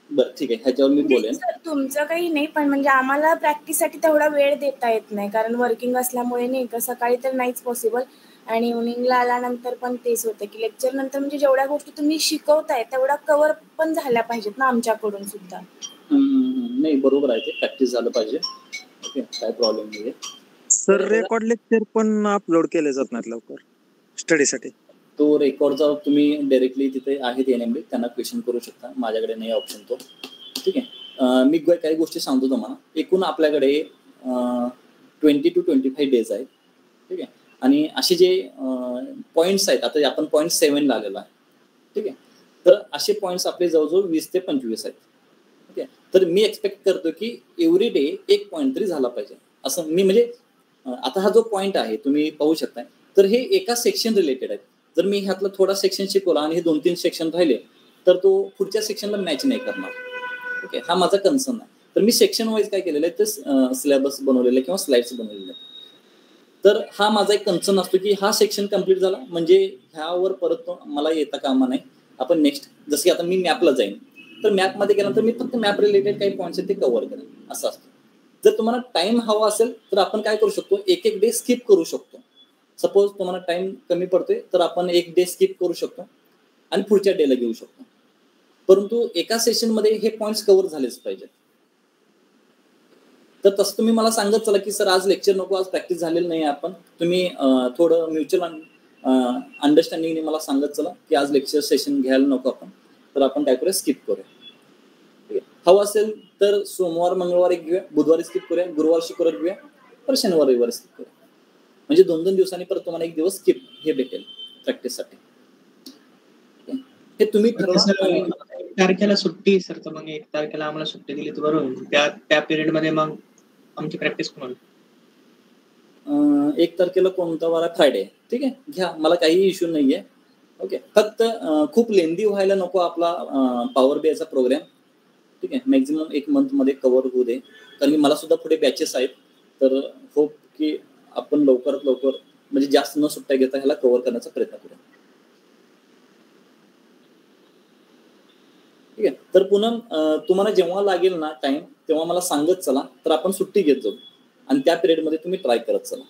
बरं ठीक आहे, ह्याच्यावर मी बोलेन. सर तुमचं काही नाही, पण म्हणजे आम्हाला प्रॅक्टिससाठी तेवढा वेळ देता येत नाही, कारण वर्किंग असल्यामुळे, नाही का. सकाळी तर नाहीच पॉसिबल आणि इव्हनिंगला आल्यानंतर पण तेच होतं की लेक्चर नंतर म्हणजे जेवढ्या गोष्टी तुम्ही शिकवताय तेवढा कव्हर पण झाल्या पाहिजेत ना आमच्याकडून सुद्धा. नाही बरोबर आहे, ते प्रॅक्टिस झालं पाहिजे. ओके, काय प्रॉब्लेम नाही. सर रेकॉर्ड लेक्चर पण अपलोड केले जात नाहीत लवकर स्टडीसाठी. तो रेकॉर्डचा तुम्ही डायरेक्टली तिथे आहेत एनएमडी, त्यांना क्वेश्चन करू शकता, माझ्याकडे नाही ऑप्शन तो. ठीक आहे, मी काही गोष्टी सांगतो तुम्हाला. एकूण आपल्याकडे 20 to 25 डेज आहेत. ठीक आहे, आणि असे जे पॉईंट्स आहेत, आता आपण पॉईंट 7 आलेलो आहे. ठीक आहे, तर असे पॉईंट्स आपले जवळजवळ 20 ते 25 आहेत. ठीक आहे, तर मी एक्सपेक्ट करतो की एव्हरी डे एक पॉईंट तरी झाला पाहिजे असं मी, म्हणजे आता हा जो पॉईंट आहे तुम्ही पाहू शकता, तर हे एका सेक्शन रिलेटेड आहे. जर मी ह्यातला थोडा सेक्शन शिकवला आणि हे 2-3 सेक्शन राहिले तर तो पुढच्या सेक्शनला मॅच नाही करणार. ओके, हा माझा कन्सर्न आहे. तर मी सेक्शन वाईज काय केलेलं आहे, तर सिलेबस बनवलेलं आहे किंवा स्लाइड्स बनवलेले आहेत. तर हा माझा एक कन्सर्न असतो की हा सेक्शन कम्प्लीट झाला म्हणजे ह्यावर परत मला येता कामा नाही. आपण नेक्स्ट, जसं की आता मी मॅपला जाईन, तर मॅपमध्ये गेल्यानंतर मी फक्त मॅप रिलेटेड काही पॉईंट्स आहेत ते कव्हर करेन, असं असतं. जर तुम्हाला टाइम हवा असेल तर आपण काय करू शकतो, एक डे स्किप करू शकतो. सपोज तुम्हाला टाइम कमी पडतोय तर आपण एक डे स्किप करू शकतो आणि पुढच्या डेला घेऊ शकतो. परंतु एका सेशनमध्ये हे पॉईंट्स कव्हर झालेच पाहिजेत. तर तसं तुम्ही मला सांगत चला की सर आज लेक्चर नको, आज प्रॅक्टिस झालेलं नाही. आपण तुम्ही थोडं म्युच्युअल अंडरस्टँडिंगने मला सांगत चला की आज लेक्चर सेशन घ्यायला नको आपण, तर आपण काय करूया, स्किप करूया. हवं असेल तर सोमवार मंगळवार एक घेऊया, बुधवारी स्किप करूया, गुरुवार शुक्रवार घेऊया, तर शनिवार रविवार स्किप करूया. म्हणजे 2-2 दिवसांनी परत तुम्हाला एक दिवस स्किप हे भेटेल प्रॅक्टिससाठी. हे तुम्ही ठरवा. 1 तारखेला सुट्टी सर, तर मग 1 तारखेला आम्हाला सुट्टी दिली तर बरोबर. त्या पिरियड मध्ये मग आमची प्रॅक्टिस कोण? 1 तारखेला कोणता वार आहे? फ्रायडे. ठीक आहे, घ्या, मला काही इश्यू नाहीये. ओके, फक्त खूप लेंदी व्हायला नको आपला पॉवर बीआयचा प्रोग्राम. ठीक आहे, मॅक्झिमम 1 मंथ मध्ये कव्हर होऊ दे, कारण की मला सुद्धा पुढे बॅचेस आहेत. तर होप की आपण लवकरात लवकर म्हणजे जास्त न सुट्ट्या घेता ह्याला कव्हर करण्याचा प्रयत्न करूया. ठीक आहे, तर पुन्हा तुम्हाला जेव्हा लागेल ना टाइम तेव्हा मला सांगत चला, तर आपण सुट्टी घेत जाऊ आणि त्या पिरियडमध्ये तुम्ही ट्राय करत चला.